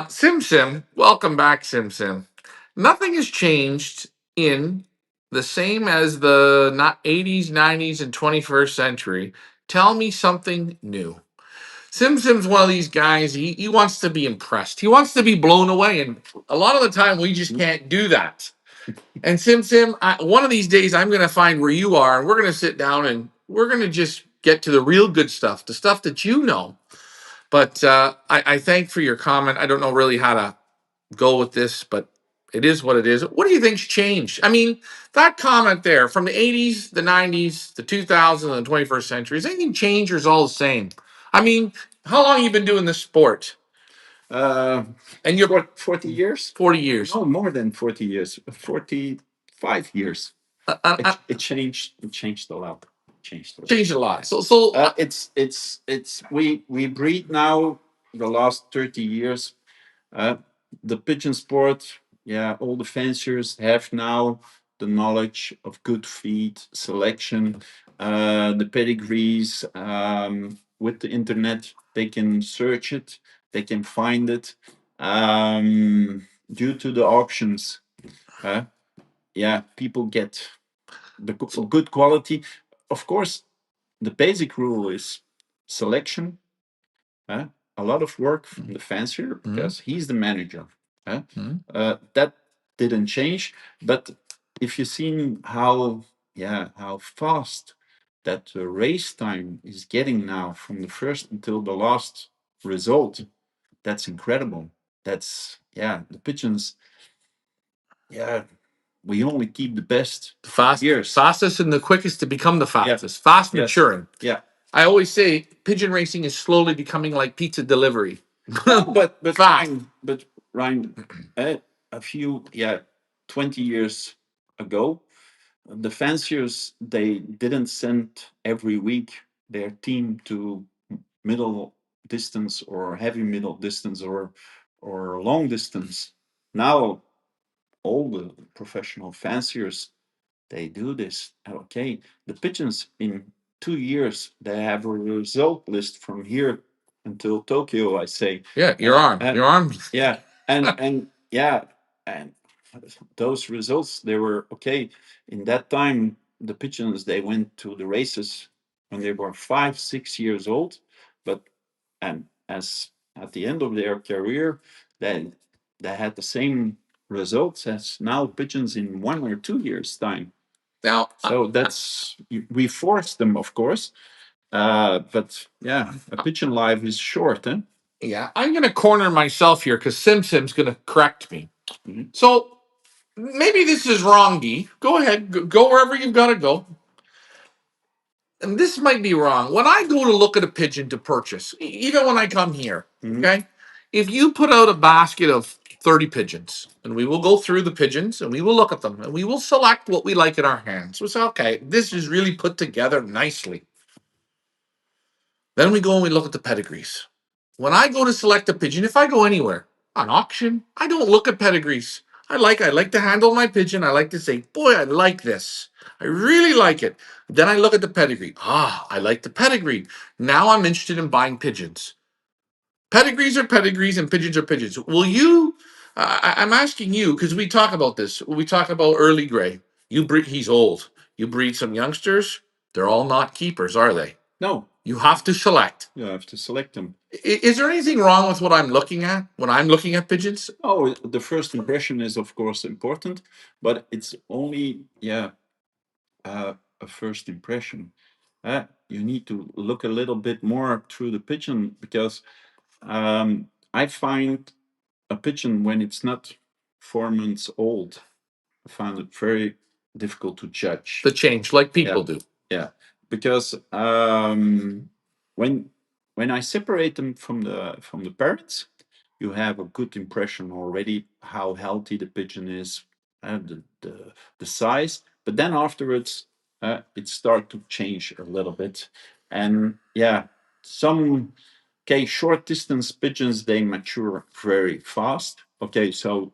Sim Sim, welcome back, Sim Sim. Nothing has changed in the same as the not 80s, 90s, and 21st century. Tell me something new. Sim Sim's one of these guys, he wants to be impressed. He wants to be blown away. And a lot of the time, we just can't do that. And Sim Sim, one of these days, I'm going to find where you are, and we're going to sit down and we're going to just get to the real good stuff, the stuff that you know. But I thank for your comment. I don't know really how to go with this, but it is what it is. What do you think's changed? I mean, that comment there from the 80s, the 90s, the 2000s, and the 21st century, is anything changed or is all the same? I mean, how long you been doing this sport? And you're 40 years? 40 years. No, more than 40 years. 45 years. It changed. It changed a lot. Changed a lot. So It's we breed now the last 30 years. Uh, the pigeon sport, yeah, all the fanciers have now the knowledge of good feed selection, the pedigrees. With the internet, they can search it, they can find it. Due to the auctions, yeah, people get the good quality. Of course, the basic rule is selection. Uh, a lot of work from the fancier because he's the manager. That didn't change. But if you've seen how, yeah, how fast that race time is getting now from the first until the last result, that's incredible. That's, yeah, the pigeons, yeah, we only keep the best fastest and the quickest to become the fastest. Fast maturing. Yeah. I always say pigeon racing is slowly becoming like pizza delivery. but fast. Ryan, a few, yeah, 20 years ago, the fanciers, they didn't send every week their team to middle distance or heavy middle distance or long distance. Now all the professional fanciers, they do this. Okay, the pigeons in 2 years, they have a result list from here until Tokyo, I say. Yeah, your arm. Yeah, and yeah, and those results, they were okay. In that time, the pigeons, they went to the races when they were 5, 6 years old, but and as at the end of their career, they had the same results as now pigeons in 1 or 2 years time. Now, So that's, we force them, of course, but yeah, a pigeon life is short, eh? yeah, I'm going to corner myself here because Sim Sim's going to correct me. So maybe this is wrong, Guy. Go ahead. Go wherever you've got to go. And this might be wrong. When I go to look at a pigeon to purchase, even when I come here, okay, if you put out a basket of 30 pigeons, and we will go through the pigeons and we will look at them and we will select what we like in our hands. We say, okay, this is really put together nicely. Then we go and we look at the pedigrees. When I go to select a pigeon, if I go anywhere, on auction, I don't look at pedigrees. I like to handle my pigeon. I like to say, boy, I like this. I really like it. Then I look at the pedigree. Ah, I like the pedigree. Now I'm interested in buying pigeons. Pedigrees are pedigrees and pigeons are pigeons. Will you? I'm asking you because we talk about this. We talk about early gray. You breed. He's old. You breed some youngsters. They're all not keepers, are they? No, You have to select. you have to select them. Is there anything wrong with what I'm looking at when I'm looking at pigeons? Oh, the first impression is of course important, but it's only a first impression. You need to look a little bit more through the pigeon because I find a pigeon when it's not 4 months old, I find it very difficult to judge. The change, like Yeah, people do. yeah, because when I separate them from the parents, you have a good impression already how healthy the pigeon is, the size. But then afterwards, it start to change a little bit, and yeah, some okay short distance pigeons they mature very fast. Okay, so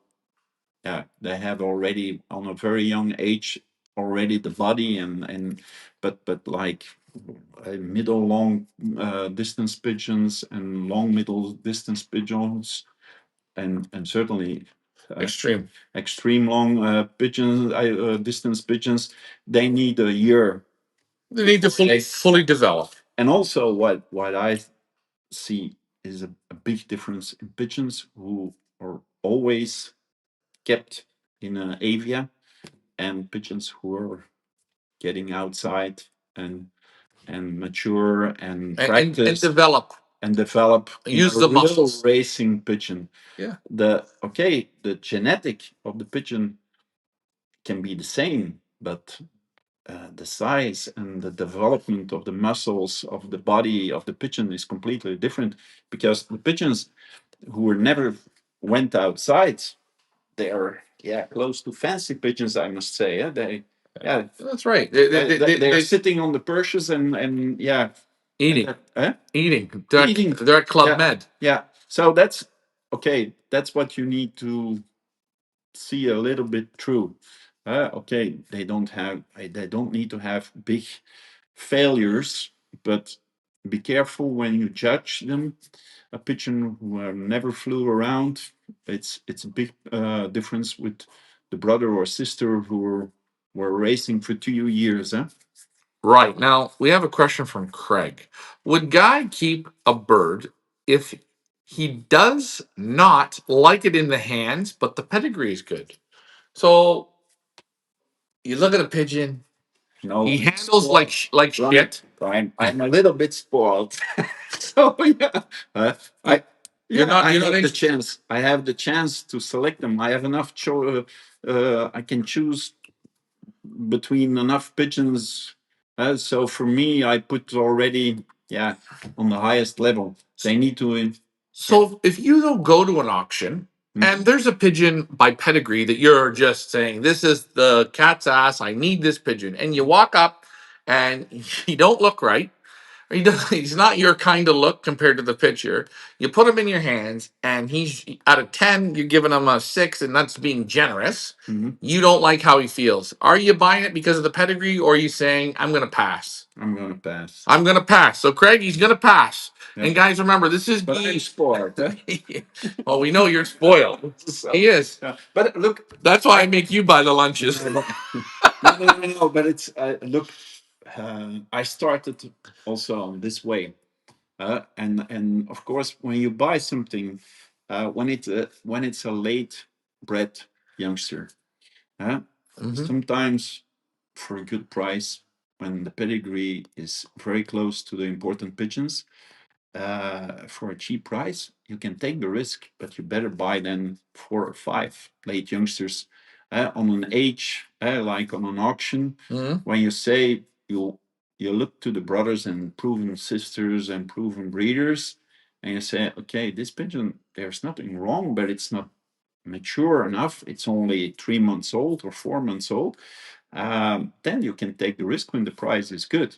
yeah, they have already on a very young age already the body and but like middle long distance pigeons and long middle distance pigeons and certainly Extreme. extreme long pigeons distance pigeons they need a year. They need to fully develop. And also what I see is a big difference in pigeons who are always kept in an avia and pigeons who are getting outside and mature and practice And develop. and develop Use a the real muscles. racing pigeon. Yeah. The genetic of the pigeon can be the same, but the size and the development of the muscles of the body of the pigeon is completely different because the pigeons who were never went outside, they are close to fancy pigeons, I must say. That's right. They're sitting on the perches and Eating. Eating. eating. They're at Club Yeah. Med. Yeah. So that's okay. That's what you need to see a little bit through. Okay, they don't need to have big failures, but be careful when you judge them. A pigeon who never flew around, it's a big difference with the brother or sister who were racing for 2 years. Right. Now, we have a question from Craig. Would Guy keep a bird if he does not like it in the hands, but the pedigree is good? So you look at a pigeon, No, he handles like shit. I'm a little bit spoiled. So yeah, I You're not. I You're not. have the chance. I have the chance to select them. I have enough. I can choose between enough pigeons. So for me, I put already on the highest level. They need to. So if you don't go to an auction and there's a pigeon by pedigree that you're just saying, this is the cat's ass, I need this pigeon, and you walk up and he don't look right, or he's not your kind of look compared to the picture, you put him in your hands and he's out of 10, you're giving him a 6, and that's being generous. You don't like how he feels. Are you buying it because of the pedigree, or are you saying, I'm going to pass? I'm going to pass. I'm going to pass. So Craig, he's going to pass. Yeah. And guys, remember, this is But I'm spoiled. well, we know you're spoiled. So, He is. but look, That's why I make you buy the lunches. no, but it's look. I started also on this way, and of course, when you buy something, when it's a late bred youngster, sometimes for a good price, when the pedigree is very close to the important pigeons, for a cheap price, you can take the risk, but you better buy then 4 or 5 late youngsters on an age like on an auction. When you say you look to the brothers and proven sisters and proven breeders, and you say, okay, this pigeon, there's nothing wrong, but it's not mature enough. It's only 3 months old or 4 months old. Then you can take the risk when the price is good.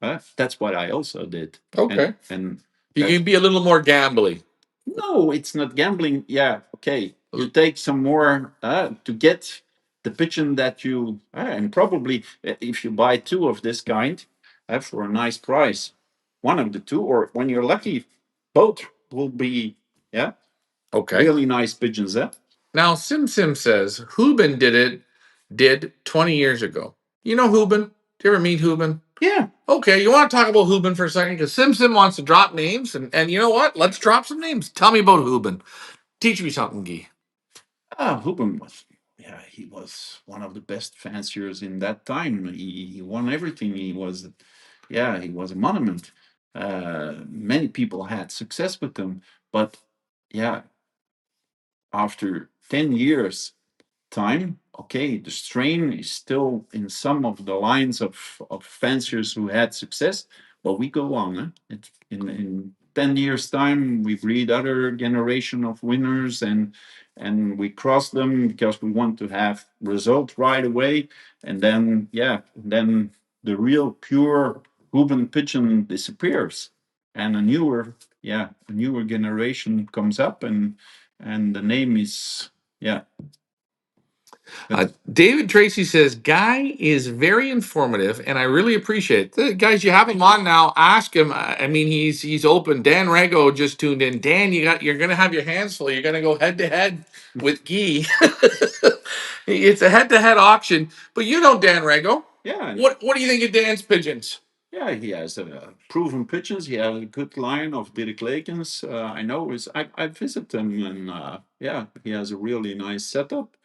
That's what I also did. Okay. And You can be a little more gambly. no, it's not gambling. Yeah, okay. You take some more to get the pigeon that you, and probably if you buy two of this kind for a nice price, one of the two, or when you're lucky, both will be, yeah, Okay. really nice pigeons. Now, Sim says Hubin did 20 years ago. You know Hubin? Do you ever meet Hubin? Yeah. Okay, you want to talk about Hubin for a second? Because Sim wants to drop names, and you know what? Let's drop some names. Tell me about Hubin. Teach me something, Guy. Hubin was, yeah, he was one of the best fanciers in that time. He won everything. He was, yeah, he was a monument. Many people had success with him, but yeah, after 10 years time, okay, the strain is still in some of the lines of fanciers who had success, but we go on. In 10 years time, we breed other generation of winners, and we cross them because we want to have result right away. And then, yeah, then the real pure Ruben pigeon disappears, and a newer generation comes up, and the name is, yeah. David Tracy says Guy is very informative, and I really appreciate it. Guys, you have him on now. Ask him. I mean, he's open. Dan Rego just tuned in. Dan, you're gonna have your hands full. You're gonna go head to head with Guy. It's a head to head auction. But you know Dan Rego. Yeah. What do you think of Dan's pigeons? Yeah, he has proven pigeons. He has a good line of Dirk Lakens. I know I visit him, and yeah, he has a really nice setup.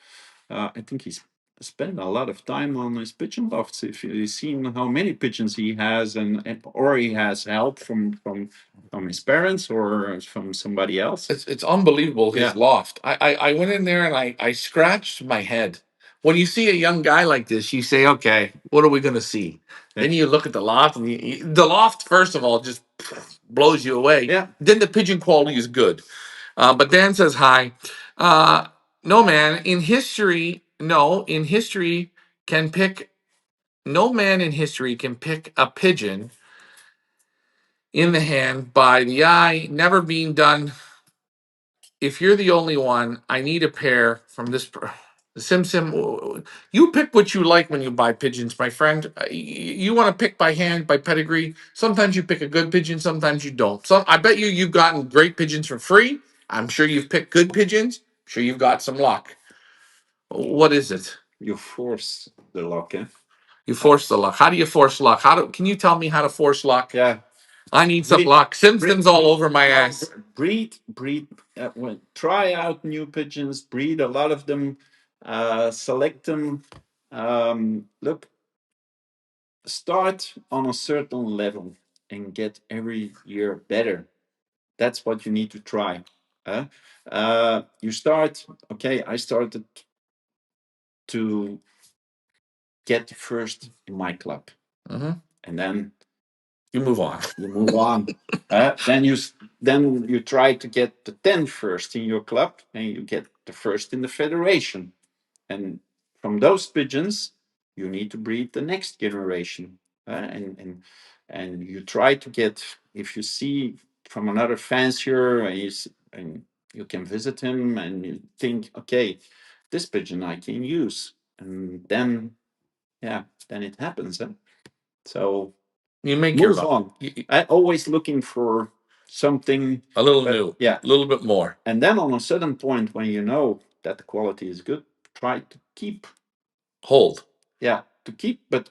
I think he's spent a lot of time on his pigeon lofts. If you've seen how many pigeons he has, and or he has help from his parents or from somebody else. It's unbelievable his Yeah. loft. I went in there and I scratched my head. When you see a young guy like this, you say, okay, what are we going to see? Then you look at the loft, and the loft, first of all, just blows you away. Yeah. Then the pigeon quality is good. But Dan says hi. No man in history, no in history can pick. No man in history can pick a pigeon in the hand by the eye. Never being done. If you're the only one, I need a pair from this. Sim Sim, you pick what you like when you buy pigeons, my friend. You want to pick by hand, by pedigree. Sometimes you pick a good pigeon, sometimes you don't. So I bet you've gotten great pigeons for free. I'm sure you've picked good pigeons. I'm sure you've got some luck. What is it? You force the luck, eh? You force the luck. How do you force luck? Can you tell me how to force luck? Yeah. I need some luck. Sim's all over my ass. Breed. Try out new pigeons. Breed a lot of them. Select them. Look, start on a certain level and get every year better. That's what you need to try. You start. Okay, I started to get first in my club, and then you move on. You move on. Then you try to get the 10 first in your club, and you get the first in the federation. And from those pigeons, you need to breed the next generation. And you try to get, if you see from another fancier, and you can visit him, and you think, okay, this pigeon I can use, and then, yeah, then it happens. So you make move your on. I always looking for something a little new, yeah, a little bit more. and then on a certain point when you know that the quality is good, try to keep. Hold. Yeah, to keep, but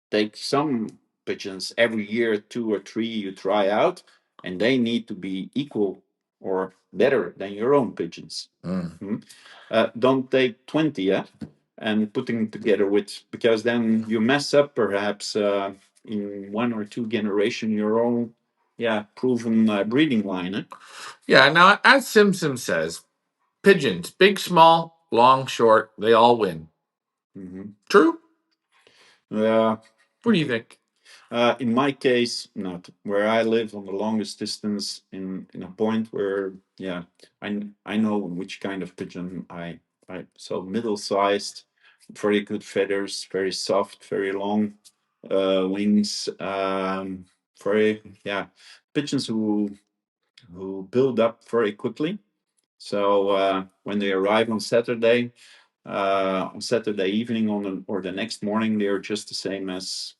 take some pigeons every year, two or three you try out, and they need to be equal or better than your own pigeons. Don't take 20, yeah, and putting together with, because then you mess up perhaps in one or two generation your own, yeah, proven breeding line. Yeah. Now, as Simpson says, pigeons, big, small, long, short, they all win. True. Yeah. What do you think? In my case, not. Where I live on the longest distance, in a point where, yeah, I know which kind of pigeon I so middle sized, very good feathers, very soft, very long, wings. Very, yeah, pigeons who build up very quickly. So when they arrive on Saturday evening or the next morning, they're just the same as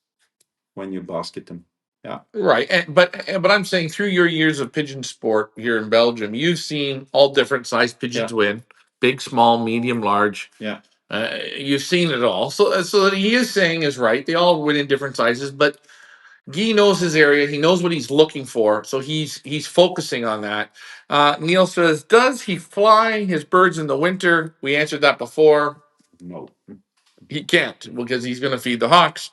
when you basket them. Yeah, Right, but I'm saying through your years of pigeon sport here in Belgium, you've seen all different sized pigeons yeah, win, big, small, medium, large. yeah, You've seen it all. So what he is saying is right. They all win in different sizes, but Guy knows his area. He knows what he's looking for, so he's focusing on that. Neil says, "Does he fly his birds in the winter?" We answered that before. no, He can't because he's going to feed the hawks.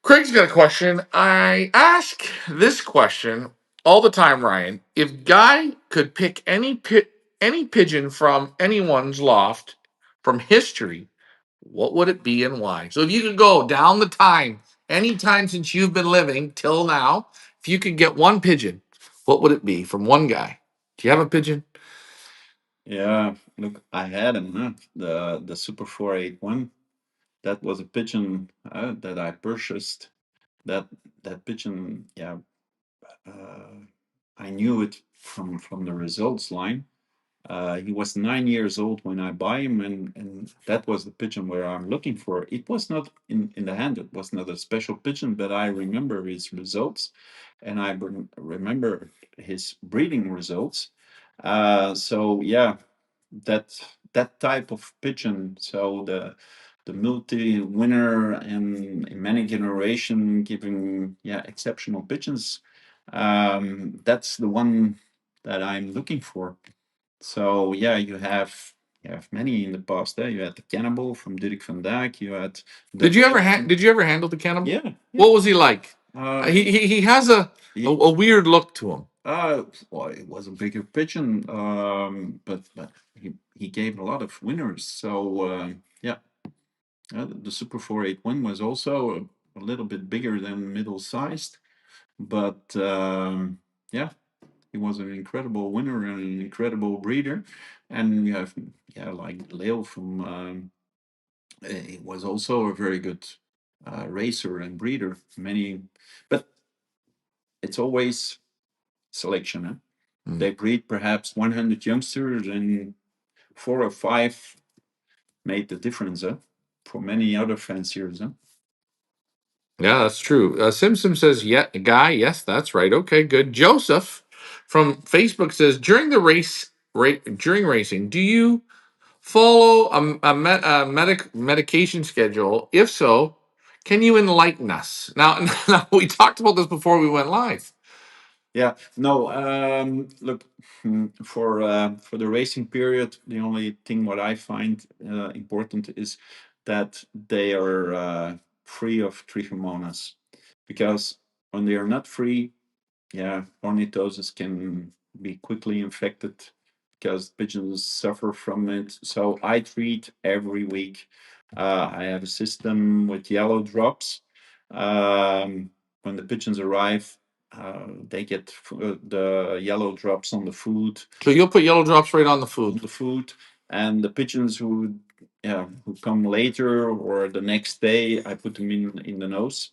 Craig's got a question. I ask this question all the time, Ryan. If Guy could pick any pigeon from anyone's loft from history, what would it be and why? So if you could go down the time, any time since you've been living till now, if you could get one pigeon, what would it be from one guy? Do you have a pigeon? yeah. Look, I had him, huh? The Super 481. That was a pigeon that I purchased. That that pigeon, yeah, uh, I knew it from the results line. He was 9 years old when I buy him, and that was the pigeon where I'm looking for. It was not in the hand. It was not a special pigeon, but I remember his results, and I remember his breeding results. So yeah, that that type of pigeon. So the multi winner and in many generation giving yeah exceptional pigeons. That's the one that I'm looking for. So yeah, you have many in the past. You had the Cannibal from Dirk van Dijk. You had the Pigeon. Did you ever handle the cannibal? Yeah, yeah. What was he like? He has He, a weird look to him. well, it was a bigger pigeon, but he gave a lot of winners. So yeah, the Super 481 was also a little bit bigger than middle sized, but yeah, he was an incredible winner and an incredible breeder. And you have yeah, like Leo from he was also a very good racer and breeder. Many, but it's always selection. Huh? Hmm. They breed perhaps 100 youngsters, and 4 or 5 made the difference. Huh? For many other fanciers. Huh? Yeah, that's true. Simpson says, "Yeah, Guy. Yes, that's right. Okay, good." Joseph from Facebook says, during racing, do you follow a medication schedule? If so, can you enlighten us?" Now, now we talked about this before we went live. Yeah, no. Look, for the racing period, the only thing what I find important is that they are free of trichomonas, because when they are not free, yeah, ornithoses can be quickly infected because pigeons suffer from it. So I treat every week. I have a system with yellow drops. When the pigeons arrive, they get the yellow drops on the food, So you'll put yellow drops right on the food. and the pigeons who yeah who come later or the next day, I put them in the nose.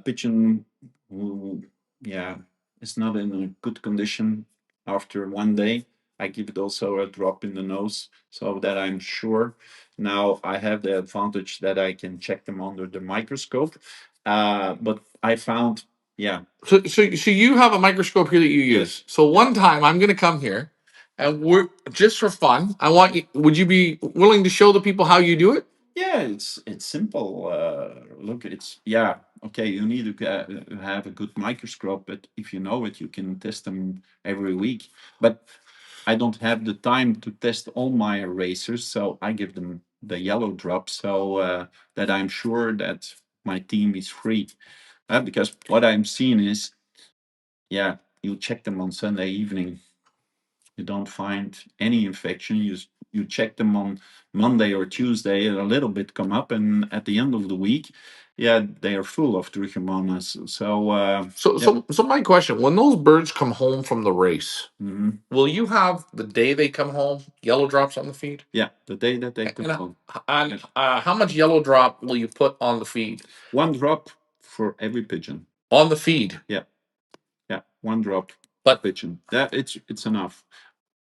Pigeon who yeah is not in a good condition after one day, I give it also a drop in the nose so that I'm sure. Now I have the advantage that I can check them under the microscope. But I found yeah So you have a microscope here that you yes use. So one time I'm going to come here, and we're just for fun. I want you. Would you be willing to show the people how you do it? yeah, it's simple. Look, it's yeah. Okay, you need to have a good microscope, but if you know it, you can test them every week. But I don't have the time to test all my erasers, so I give them the yellow drop so that I'm sure that my team is free. Because what I'm seeing is, yeah, you check them on Sunday evening, you don't find any infection. you check them on Monday or Tuesday, a little bit come up, and at the end of the week, yeah, they are full of trichomonas. So my question: when those birds come home from the race, Mhm. will you have the day they come home yellow drops on the feed? Yeah, the day that they come And, home, how much yellow drop will you put on the feed? 1 drop for every pigeon. On the feed, Yeah, 1 drop per but pigeon. That it's enough.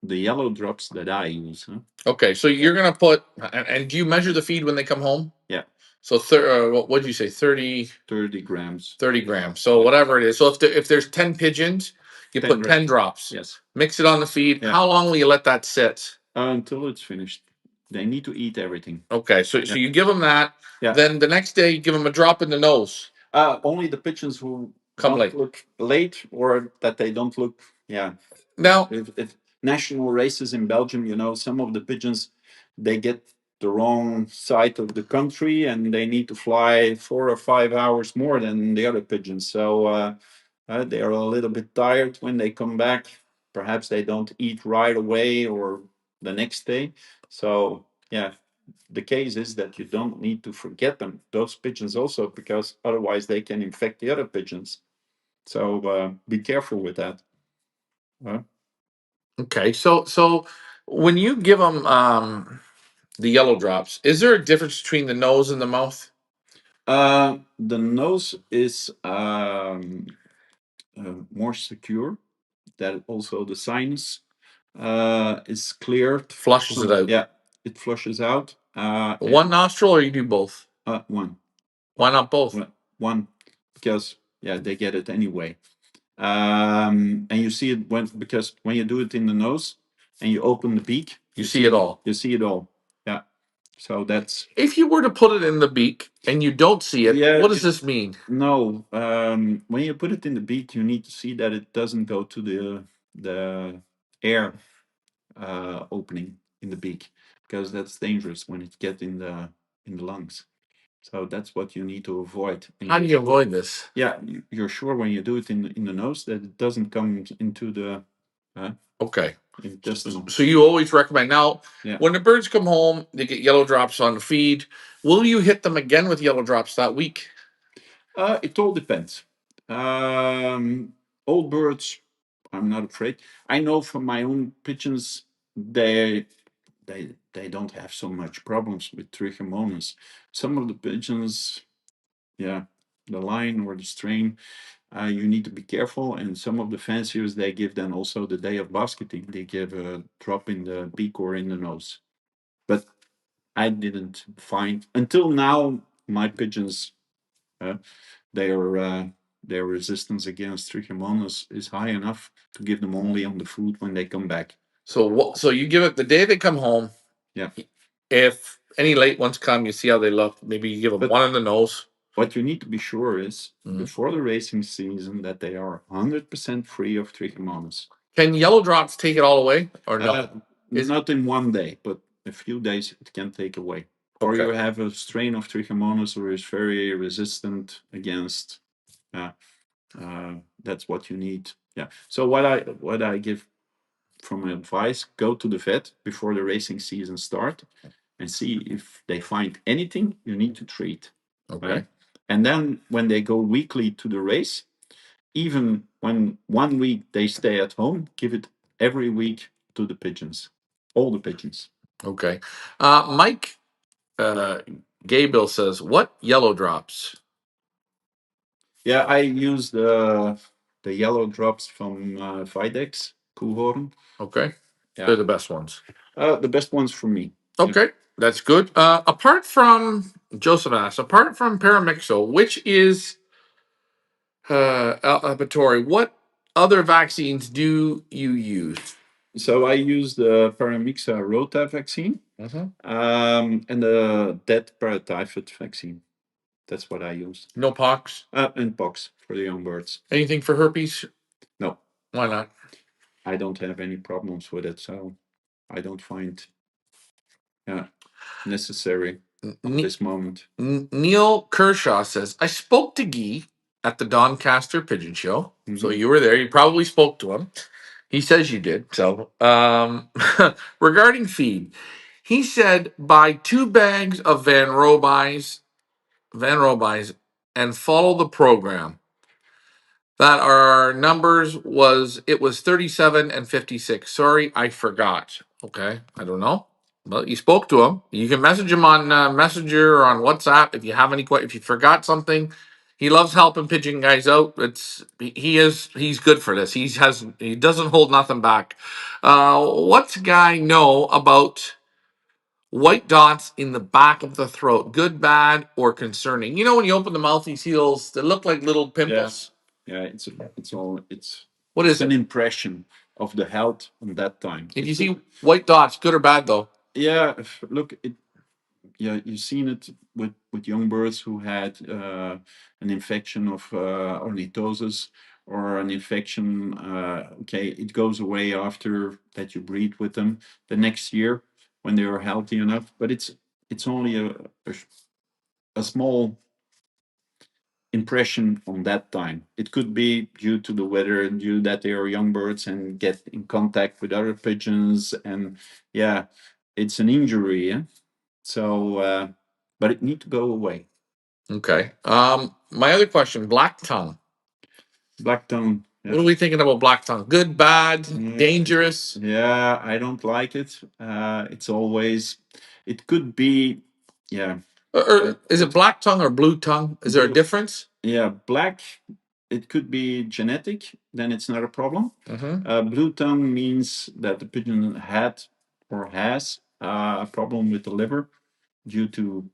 The yellow drops that I use, huh? okay. So you're gonna put, and do you measure the feed when they come home? Yeah, So what did you say? 30 grams. 30 grams. So whatever it is. So if there's 10 pigeons, you 10 put 10 drops. Yes. Mix it on the feed. Yeah. How long will you let that sit? Until it's finished. They need to eat everything. Okay, so Yeah. you give them that. Yeah. Then the next day you give them a drop in the nose. Only the pigeons who Come don't late. look late or that they don't look. Yeah. Now, If national races in Belgium, some of the pigeons they get the wrong side of the country and they need to fly 4 or 5 hours more than the other pigeons. So they are a little bit tired when they come back. Perhaps they don't eat right away or the next day. So yeah, the case is that you don't need to forget them, those pigeons also, because otherwise they can infect the other pigeons. So be careful with that. okay, so when you give them the yellow drops, is there a difference between the nose and the mouth? The nose is more secure. That also the sinus is cleared. Flushes it out. Yeah, it flushes out. One nostril, or you do both? One. Why not both? One, because yeah, they get it anyway. And you see it because when you do it in the nose and you open the beak, You see it all. You see it all. Yeah. So that's If you were to put it in the beak and you don't see it, Yeah, what does this mean? no. When you put it in the beak, you need to see that it doesn't go to the air opening in the beak, because that's dangerous when it gets in the lungs. So that's what you need to avoid. And How do you avoid this? Yeah, you're sure when you do it in the nose that it doesn't come into the Okay. intestinal. So you always recommend now Yeah. when the birds come home, they get yellow drops on the feed. Will you hit them again with yellow drops that week? It all depends. Old birds, I'm not afraid. I know from my own pigeons, they don't have so much problems with trichomonas. Some of the pigeons, yeah, the line or the strain, you need to be careful. And some of the fanciers, they give then also the day of basketing, they give a drop in the beak or in the nose. But I didn't find until now my pigeons, uh, their resistance against trichomonas is high enough to give them only on the food when they come back. So what? So you give it the day they come home. Yeah. If any late ones come, you see how they look. Maybe you give them But one in the nose. what you need to be sure is Mhm. before the racing season that they are 100% free of trichomonas. Can yellow drops take it all away, or no? Not in one day, but a few days it can take away. Or you Okay. have a strain of trichomonas or is very resistant against. That's what you need. Yeah. So what I give from advice: go to the vet before the racing season start, and see if they find anything you need to treat. Okay. And then when they go weekly to the race, even when 1 week they stay at home, give it every week to the pigeons, all the pigeons. Okay. Mike Gaybill says, "What yellow drops?" Yeah, I use the yellow drops from Videx, Kuhorn. Okay. Yeah. They're the best ones. The best ones for me. Okay, that's good. Apart from Joseph asks, apart from Paramixo, which is Albatori, what other vaccines do you use? So I use the Paramixa rota vaccine and the dead paratyphus vaccine. That's what I use. No pox. And pox for the young birds. Anything for herpes? No, Why not? I don't have any problems with it, so I don't find necessary at this moment. Neil Kershaw says, I spoke to Guy at the Doncaster Pigeon Show. So you were there. You probably spoke to him. He says you did. So regarding feed, He said buy 2 bags of Van Robys, and follow the program. That our numbers was it was 37 and 56. Sorry, I forgot. Okay, I don't know. Well, you spoke to him. You can message him on Messenger or on WhatsApp if you have any if you forgot something. He loves helping pigeon guys out. He's good for this. He doesn't hold nothing back. What's Guy know about white dots in the back of the throat? Good, bad, or concerning? You know when you open the mouth, he seals they look like little pimples. Yeah, it's What it's is an it? impression of the health on that time. If you see white dots, good or bad though? Yeah, look, yeah, you've seen it with young birds who had an infection of ornithosis or an infection. Okay, it goes away after that you breed with them the next year when they are healthy enough. But it's only a, a small impression on that time. It could be due to the weather, due that they are young birds and get in contact with other pigeons, and yeah, it's an injury. Yeah? So, but it need to go away. Okay. My other question: black tongue. Black tongue. What are we thinking about black tongue? Good, bad, dangerous? Yeah, I don't like it. It's always. It could be. Yeah. Or is it black tongue or blue tongue? Is there a difference? Yeah, black. It could be genetic. Then it's not a problem. Blue tongue means that the pigeon had or has a problem with the liver due to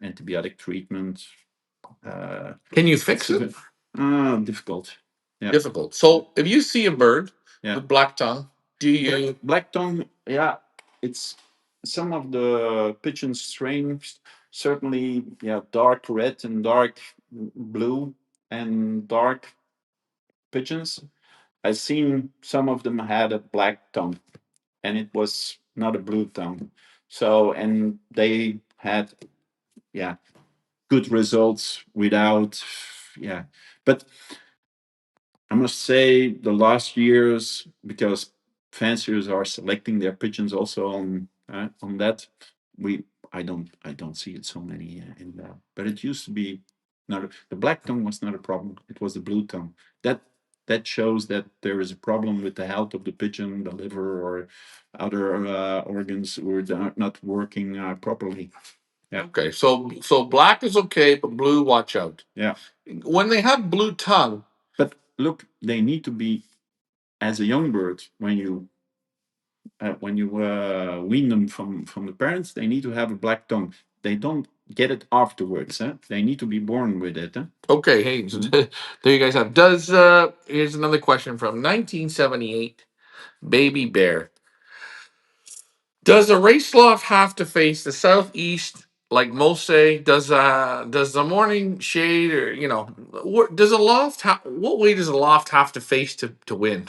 antibiotic treatment. Can you fix it? Difficult. Yeah. Difficult. So if you see a bird Yeah. with black tongue, do you? Black tongue, yeah, it's some of the pigeon strains, certainly, yeah, dark red and dark blue and dark pigeons. I've seen some of them had a black tongue, and it was not a blue tongue. So, and they had, yeah, good results without, yeah. But I must say the last years, because fanciers are selecting their pigeons also on that, we I don't see it so many in there. But it used to be not the black tongue was not a problem. It was the blue tongue. That shows that there is a problem with the health of the pigeon, the liver, or other organs were not working properly. Yeah. Okay, so black is okay, but blue, watch out. Yeah. When they have blue tongue, But look, they need to be as a young bird when you wean them from the parents, they need to have a black tongue. They don't get it afterwards. They need to be born with it. okay, hey, so there you guys have. Here's another question from 1978, Baby Bear. Does a race loft have to face the southeast, like most say? Does the morning shade, or does a loft? What way does a loft have to face to win,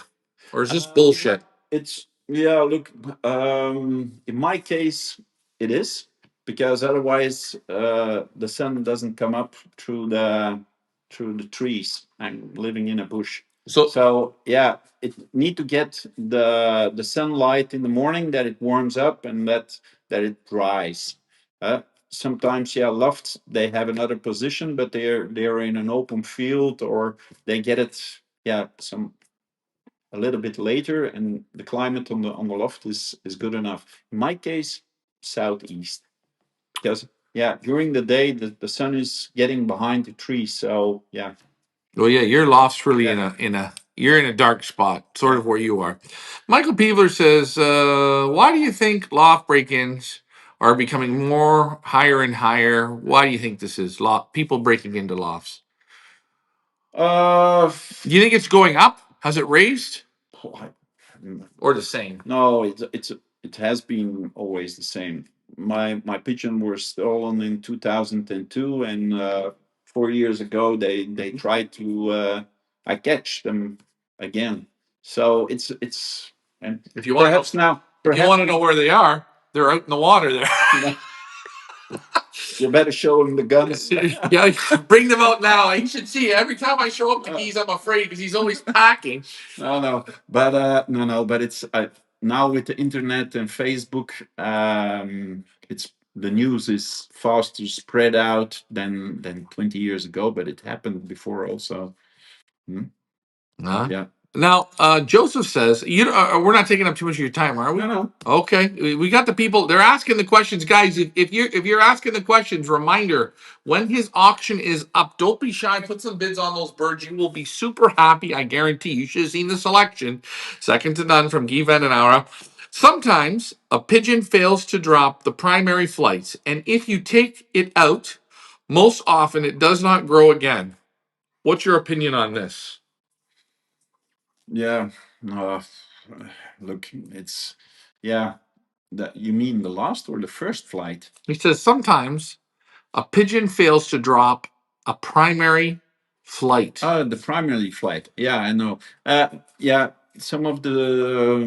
or is this bullshit? It's look, in my case it is, because otherwise the sun doesn't come up through the trees. I'm living in a bush. So yeah, it need to get the sunlight in the morning, that it warms up and that it dries. uh, Sometimes, yeah, lofts, they have another position, but they're in an open field, or they get it, yeah, some a little bit later, and the climate on the loft is good enough. In my case, southeast, because yeah, during the day the sun is getting behind the trees, so yeah. Well, yeah, your loft's really in a you're in a dark spot, sort of where you are. Michael Peeler says, "Why do you think loft break-ins are becoming more higher and higher? Why do you think this is? People breaking into lofts. Uh, Do you think it's going up? Has it raised oh, or the same? no, it has been always the same. My pigeon were stolen in 2002, and 4 years ago they tried to I catch them again. So it's and If you want perhaps now if you want to know where they are, they're out in the water there. you better show him the guns. Yeah, bring them out now. You should see every time I show up to Keys, I'm afraid because he's always packing. No, but no, but it's now with the internet and Facebook, it's the news is faster spread out than 20 years ago, but it happened before also. Hmm? Yeah. Now, Joseph says, we're not taking up too much of your time, are we? No. Okay, we got the people. They're asking the questions, guys. If you're asking the questions, reminder: when his auction is up, don't be shy. Put some bids on those birds. You will be super happy. I guarantee. You should have seen the selection, second to none from Guy Van Der Auwera. Sometimes a pigeon fails to drop the primary flights, and if you take it out, most often it does not grow again. What's your opinion on this? Yeah. Uh, Look, it's yeah. That you mean the last or the first flight? He says sometimes a pigeon fails to drop a primary flight. The primary flight. Yeah, I know. Yeah, some of the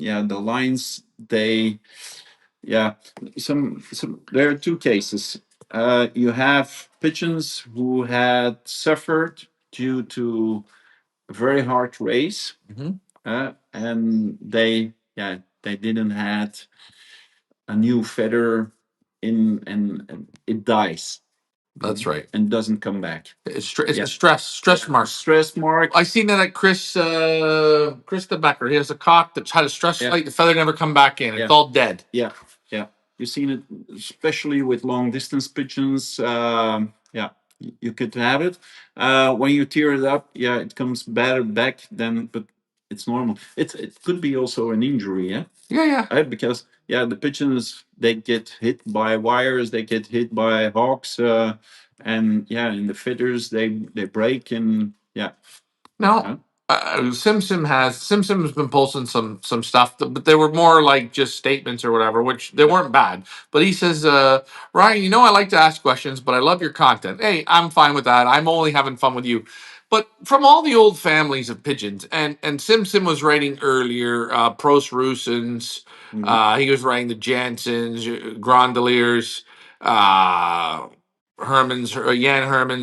lines they yeah some there are two cases. You have pigeons who had suffered due to a very hard race, Mhm. and they didn't had a new feather in, and it dies. That's right. And doesn't come back. It's a stress mark. Stress mark. I seen that at Chris the Becker. He has a cock that's had a stress flight. The feather never come back in. It's all dead. Yeah, yeah. You've seen it, especially with long distance pigeons. Yeah, you could have it. When you tear it up, yeah, it comes better back then, but it's normal. It could be also an injury, yeah. Yeah. Right? Because the pigeons they get hit by wires, they get hit by hawks, and in the feathers they break, and Now, Sim has been posting some stuff, but they were more like just statements or whatever, which they weren't bad. But he says, Ryan, I like to ask questions, but I love your content. Hey, I'm fine with that. I'm only having fun with you. But from all the old families of pigeons, and Sim was writing earlier, Pros Rusens, he was writing the Jansons, Grandeliers, Jan Hermans,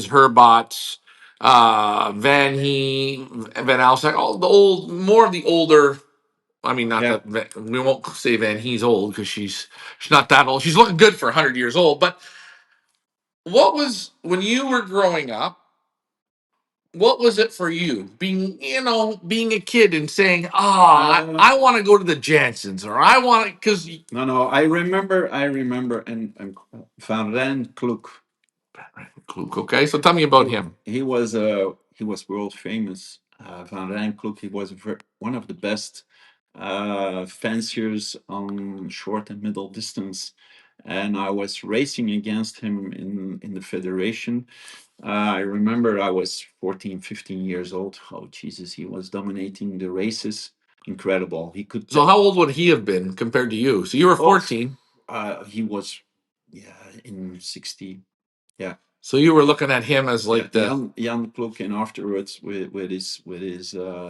Herbots, Van Alstyne, all the more of the older. I mean, not that we won't say Van He's old because she's not that old. She's looking good for 100 years old. But what was when you were growing up? What was it for you being a kid and saying, I want to go to the Jansons, or I want to, because no, I remember, and Van Rijn Kluk. Okay, so tell me about him. He was world famous. Van Rijn Kluk. He was one of the best fanciers on short and middle distance, and I was racing against him in the federation. I remember I was 14, 15 years old. Oh Jesus, he was dominating the races. Incredible. He could. So how old would he have been compared to you? So you were 14. He was, in 60. Yeah. So you were looking at him as like the Jan Kluk, and afterwards with his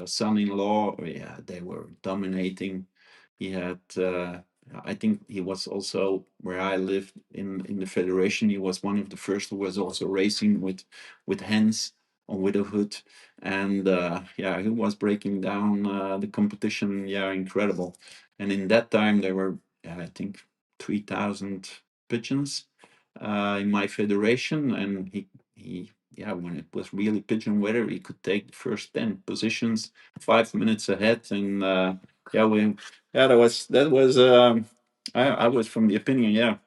son-in-law. Yeah, they were dominating. He had. I think he was also where I lived in the federation. He was one of the first who was also racing with hens on widowhood, and he was breaking down the competition. Yeah, incredible. And in that time there were, I think, 3,000 pigeons in my federation, and he when it was really pigeon weather, he could take the first 10 positions 5 minutes ahead, and that was I was from the opinion,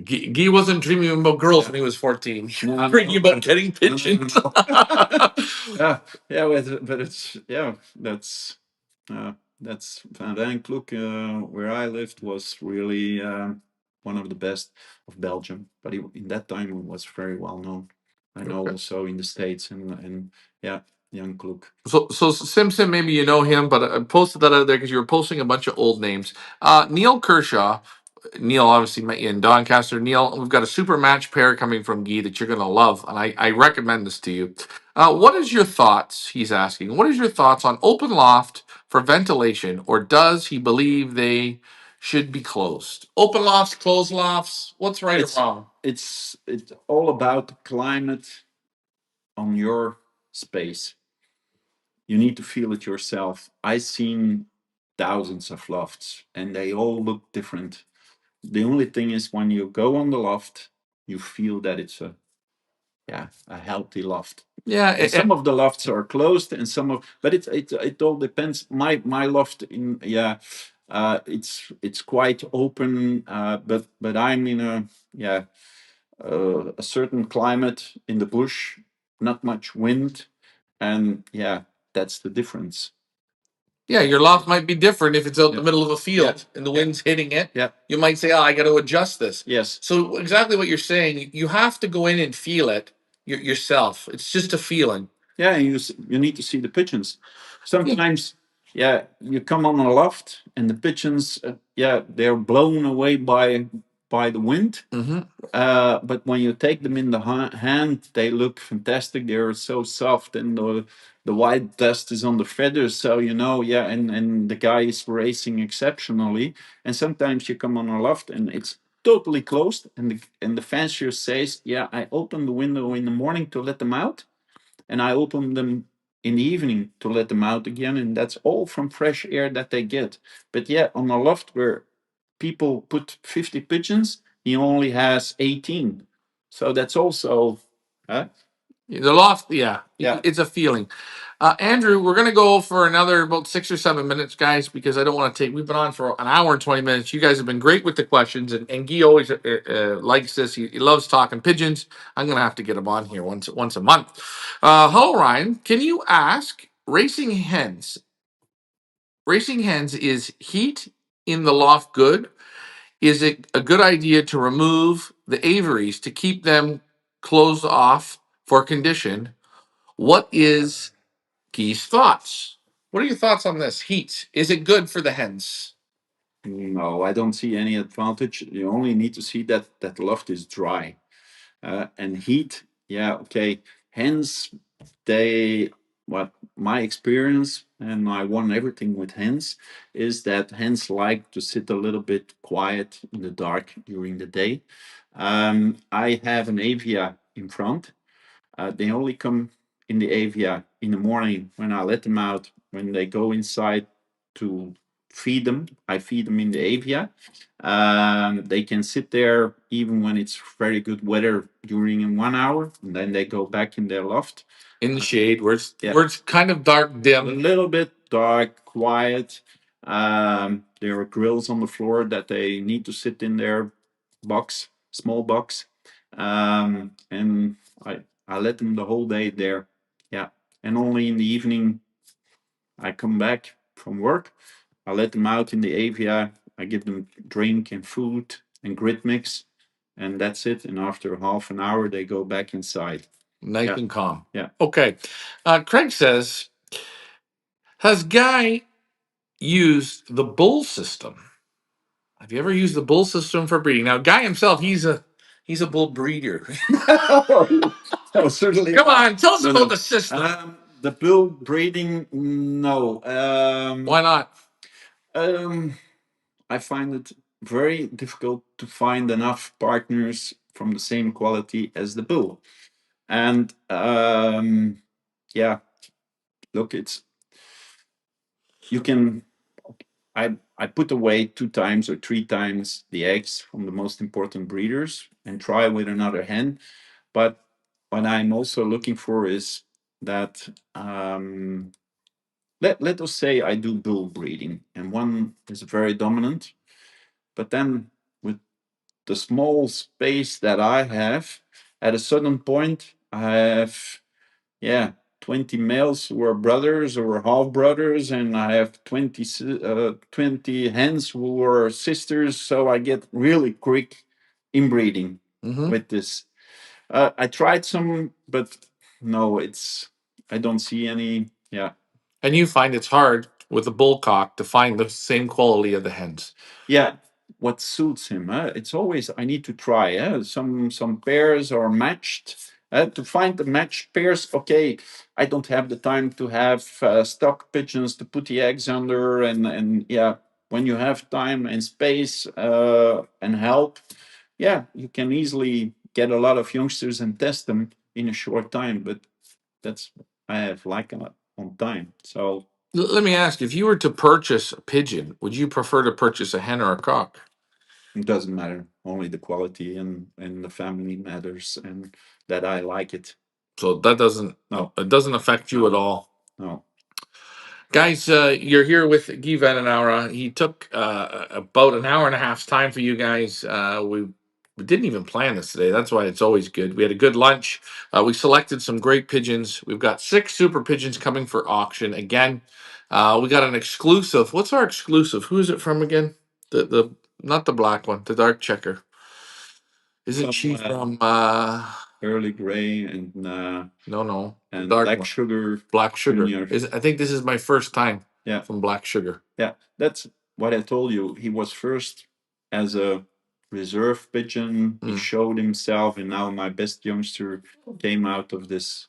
Guy wasn't dreaming about girls when he was 14. He was dreaming about getting pigeons. but it's that's Van Rijn Kluk, where I lived, was really one of the best of Belgium. But in that time, he was very well known. I know also in the States, and Jan Kluk. So Simpson, maybe you know him, but I posted that out there because you were posting a bunch of old names. Neil Kershaw. Neil obviously met you in Doncaster. Neil, we've got a super match pair coming from Guy that you're going to love, and I recommend this to you. What is your thoughts? He's asking. What is your thoughts on open loft for ventilation, or does he believe they should be closed? Open lofts, closed lofts. What's right or wrong? It's all about the climate on your space. You need to feel it yourself. I seen thousands of lofts, and they all look different. The only thing is when you go on the loft, you feel that it's a healthy loft. Yeah, And some of the lofts are closed, and some of, but it all depends. My loft in it's quite open, but I'm in a certain climate in the bush, not much wind, and that's the difference. yeah, your loft might be different if it's out in the Yeah. middle of a field Yeah. and the wind's hitting it. Yeah. You might say, "Oh, I got to adjust this." Yes. So exactly what you're saying, you have to go in and feel it yourself. It's just a feeling. Yeah, and you need to see the pigeons. Sometimes, you come on a loft and the pigeons, they're blown away by the wind. Mm-hmm. But when you take them in the hand, they look fantastic. They're so soft, and the white dust is on the feathers. So and the guy is racing exceptionally. And sometimes you come on a loft and it's totally closed, and the fancier says, "Yeah, I open the window in the morning to let them out, and I open them in the evening to let them out again, and that's all from fresh air that they get." But on a loft where people put 50 pigeons, he only has 18. So that's also, huh? The loft, yeah, Yeah. it's a feeling. Andrew, we're going to go for another about 6 or 7 minutes, guys, because I don't want to take. We've been on for an hour and 20 minutes. You guys have been great with the questions, and Guy always likes this. He loves talking pigeons. I'm going to have to get him on here once a month. Hello, Ryan. Can you ask racing hens? Racing hens, is heat in the loft good? Is it a good idea to remove the aviaries to keep them closed off for condition? What is Guy's thoughts? What are your thoughts on this heat? Is it good for the hens? No, I don't see any advantage. You only need to see that the loft is dry. And heat, okay. Hens, what my experience, and I won everything with hens, is that hens like to sit a little bit quiet in the dark during the day. I have an avia in front. They only come in the avia in the morning when I let them out. When they go inside to feed them, I feed them in the avia. They can sit there even when it's very good weather during 1 hour, and then they go back in their loft In the shade, yeah. where it's kind of dark, a dim. little bit dark, quiet. There are grills on the floor that they need to sit in their box, small box, and I let them the whole day there. Yeah, and only in the evening I come back from work. I let them out in the avia. I give them drink and food and grit mix, and that's it. And after half an hour, they go back inside. Nice Yeah. and calm. Yeah. Okay. Craig says, has Guy used the bull system? Have you ever used the bull system for breeding? Now, Guy himself, he's a bull breeder. No, certainly Come not. on, tell us No, about no. the system. The bull breeding, no. Why not? I find it very difficult to find enough partners from the same quality as the bull. And yeah, look, you can, I put away 2 times or 3 times the eggs from the most important breeders and try with another hen. But what I'm also looking for is that let us say I do bull breeding and one is very dominant, but then with the small space that I have, at a certain point, I have, 20 males who are brothers or half brothers, and I have 20 hens who are sisters. So I get really quick inbreeding with this. I tried some, but no, I don't see any. Yeah. And you find it's hard with a bullcock to find the same quality of the hens. Yeah, what suits him. It's always I need to try. Some pairs are matched. To find the matched pairs, okay, I don't have the time to have stock pigeons to put the eggs under, and when you have time and space and help, you can easily get a lot of youngsters and test them in a short time. But that's I have like on time, so Let me ask, if you were to purchase a pigeon, would you prefer to purchase a hen or a cock? It doesn't matter. Only the quality and the family matters, and that I like it. So that doesn't, No, it doesn't affect you at all. no. Guys, you're here with Guy Van Der Auwera. He took about an hour and a half's time for you guys. We didn't even plan this today. That's why it's always good. We had a good lunch. We selected some great pigeons. We've got 6 super pigeons coming for auction again. We got an exclusive. What's our exclusive? Who is it from again? The not the black one, the dark checker. Isn't she from Early gray and no, the and dark black one. sugar. Black sugar. Junior. I think this is my first time Yeah, from black sugar. yeah. That's what I told you. He was first as a reserve pigeon. He Mm. showed himself, and now my best youngster came out of this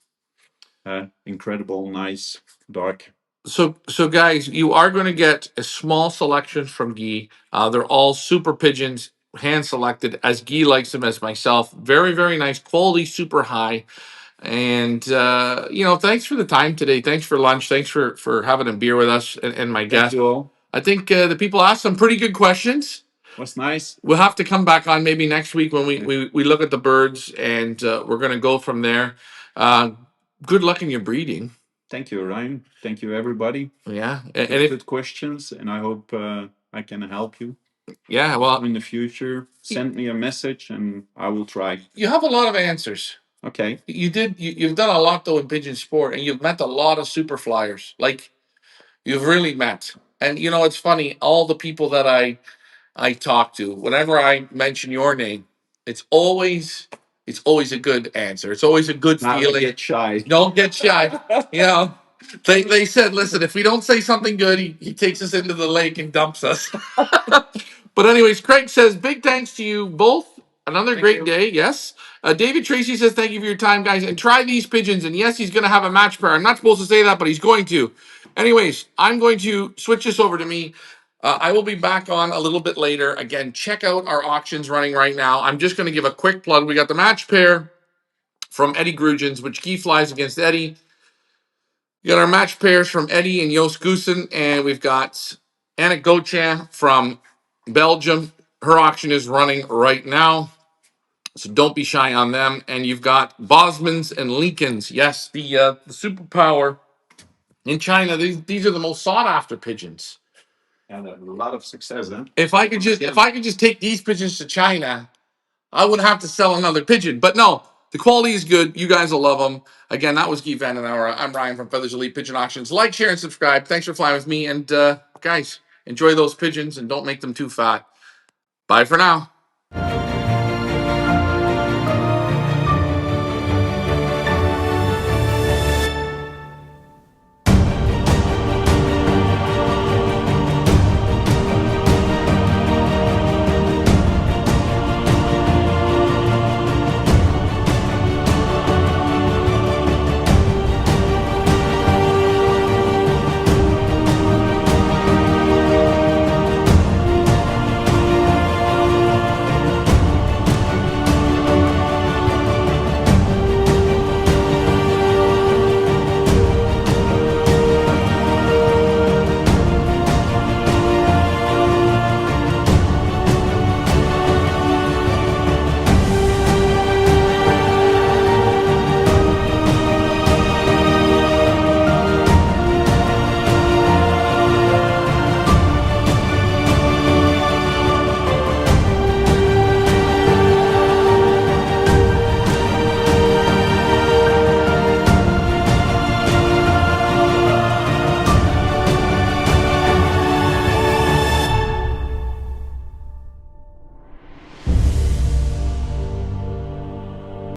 incredible, nice dark. So guys, you are going to get a small selection from Guy. They're all super pigeons, hand selected as Guy likes them, as myself. Very, very nice quality, super high. And thanks for the time today. Thanks for lunch. Thanks for having a beer with us and my guest. Thank you all. I think the people asked some pretty good questions. Was nice. We'll have to come back on maybe next week when we look at the birds, and we're going to go from there. Good luck in your breeding. Thank you, Ryan. Thank you, everybody. Yeah, Good questions, and I hope I can help you. Yeah, well, in the future, send me a message, and I will try. You have a lot of answers. Okay. You've done a lot though in pigeon sport, and you've met a lot of super flyers. Like you've really met, and it's funny. All the people that I talk to, whenever I mention your name, it's always a good answer. It's always a good feeling. Get shy. Don't get shy. They said, listen, if we don't say something good, he takes us into the lake and dumps us. But anyways, Craig says, big thanks to you both. Another great day. Yes. David Tracy says, thank you for your time, guys. And try these pigeons. And yes, he's going to have a match pair. I'm not supposed to say that, but he's going to. Anyways, I'm going to switch this over to me. I will be back on a little bit later. Again, check out our auctions running right now. I'm just going to give a quick plug. We got the match pair from Eddie Grugens, which Guy flies against Eddie. We got our match pairs from Eddie and Joost Goosen, and we've got Anna Gochan from Belgium. Her auction is running right now, so don't be shy on them. And you've got Bosmans and Lincolns. Yes, the superpower in China. These are the most sought after pigeons. And a lot of success, huh? If I could just take these pigeons to China, I would have to sell another pigeon. But no, the quality is good. You guys will love them. Again, that was Guy Van Der Auwera. I'm Ryan from Feathers Elite Pigeon Auctions. Like, share, and subscribe. Thanks for flying with me. And guys, enjoy those pigeons and don't make them too fat. Bye for now.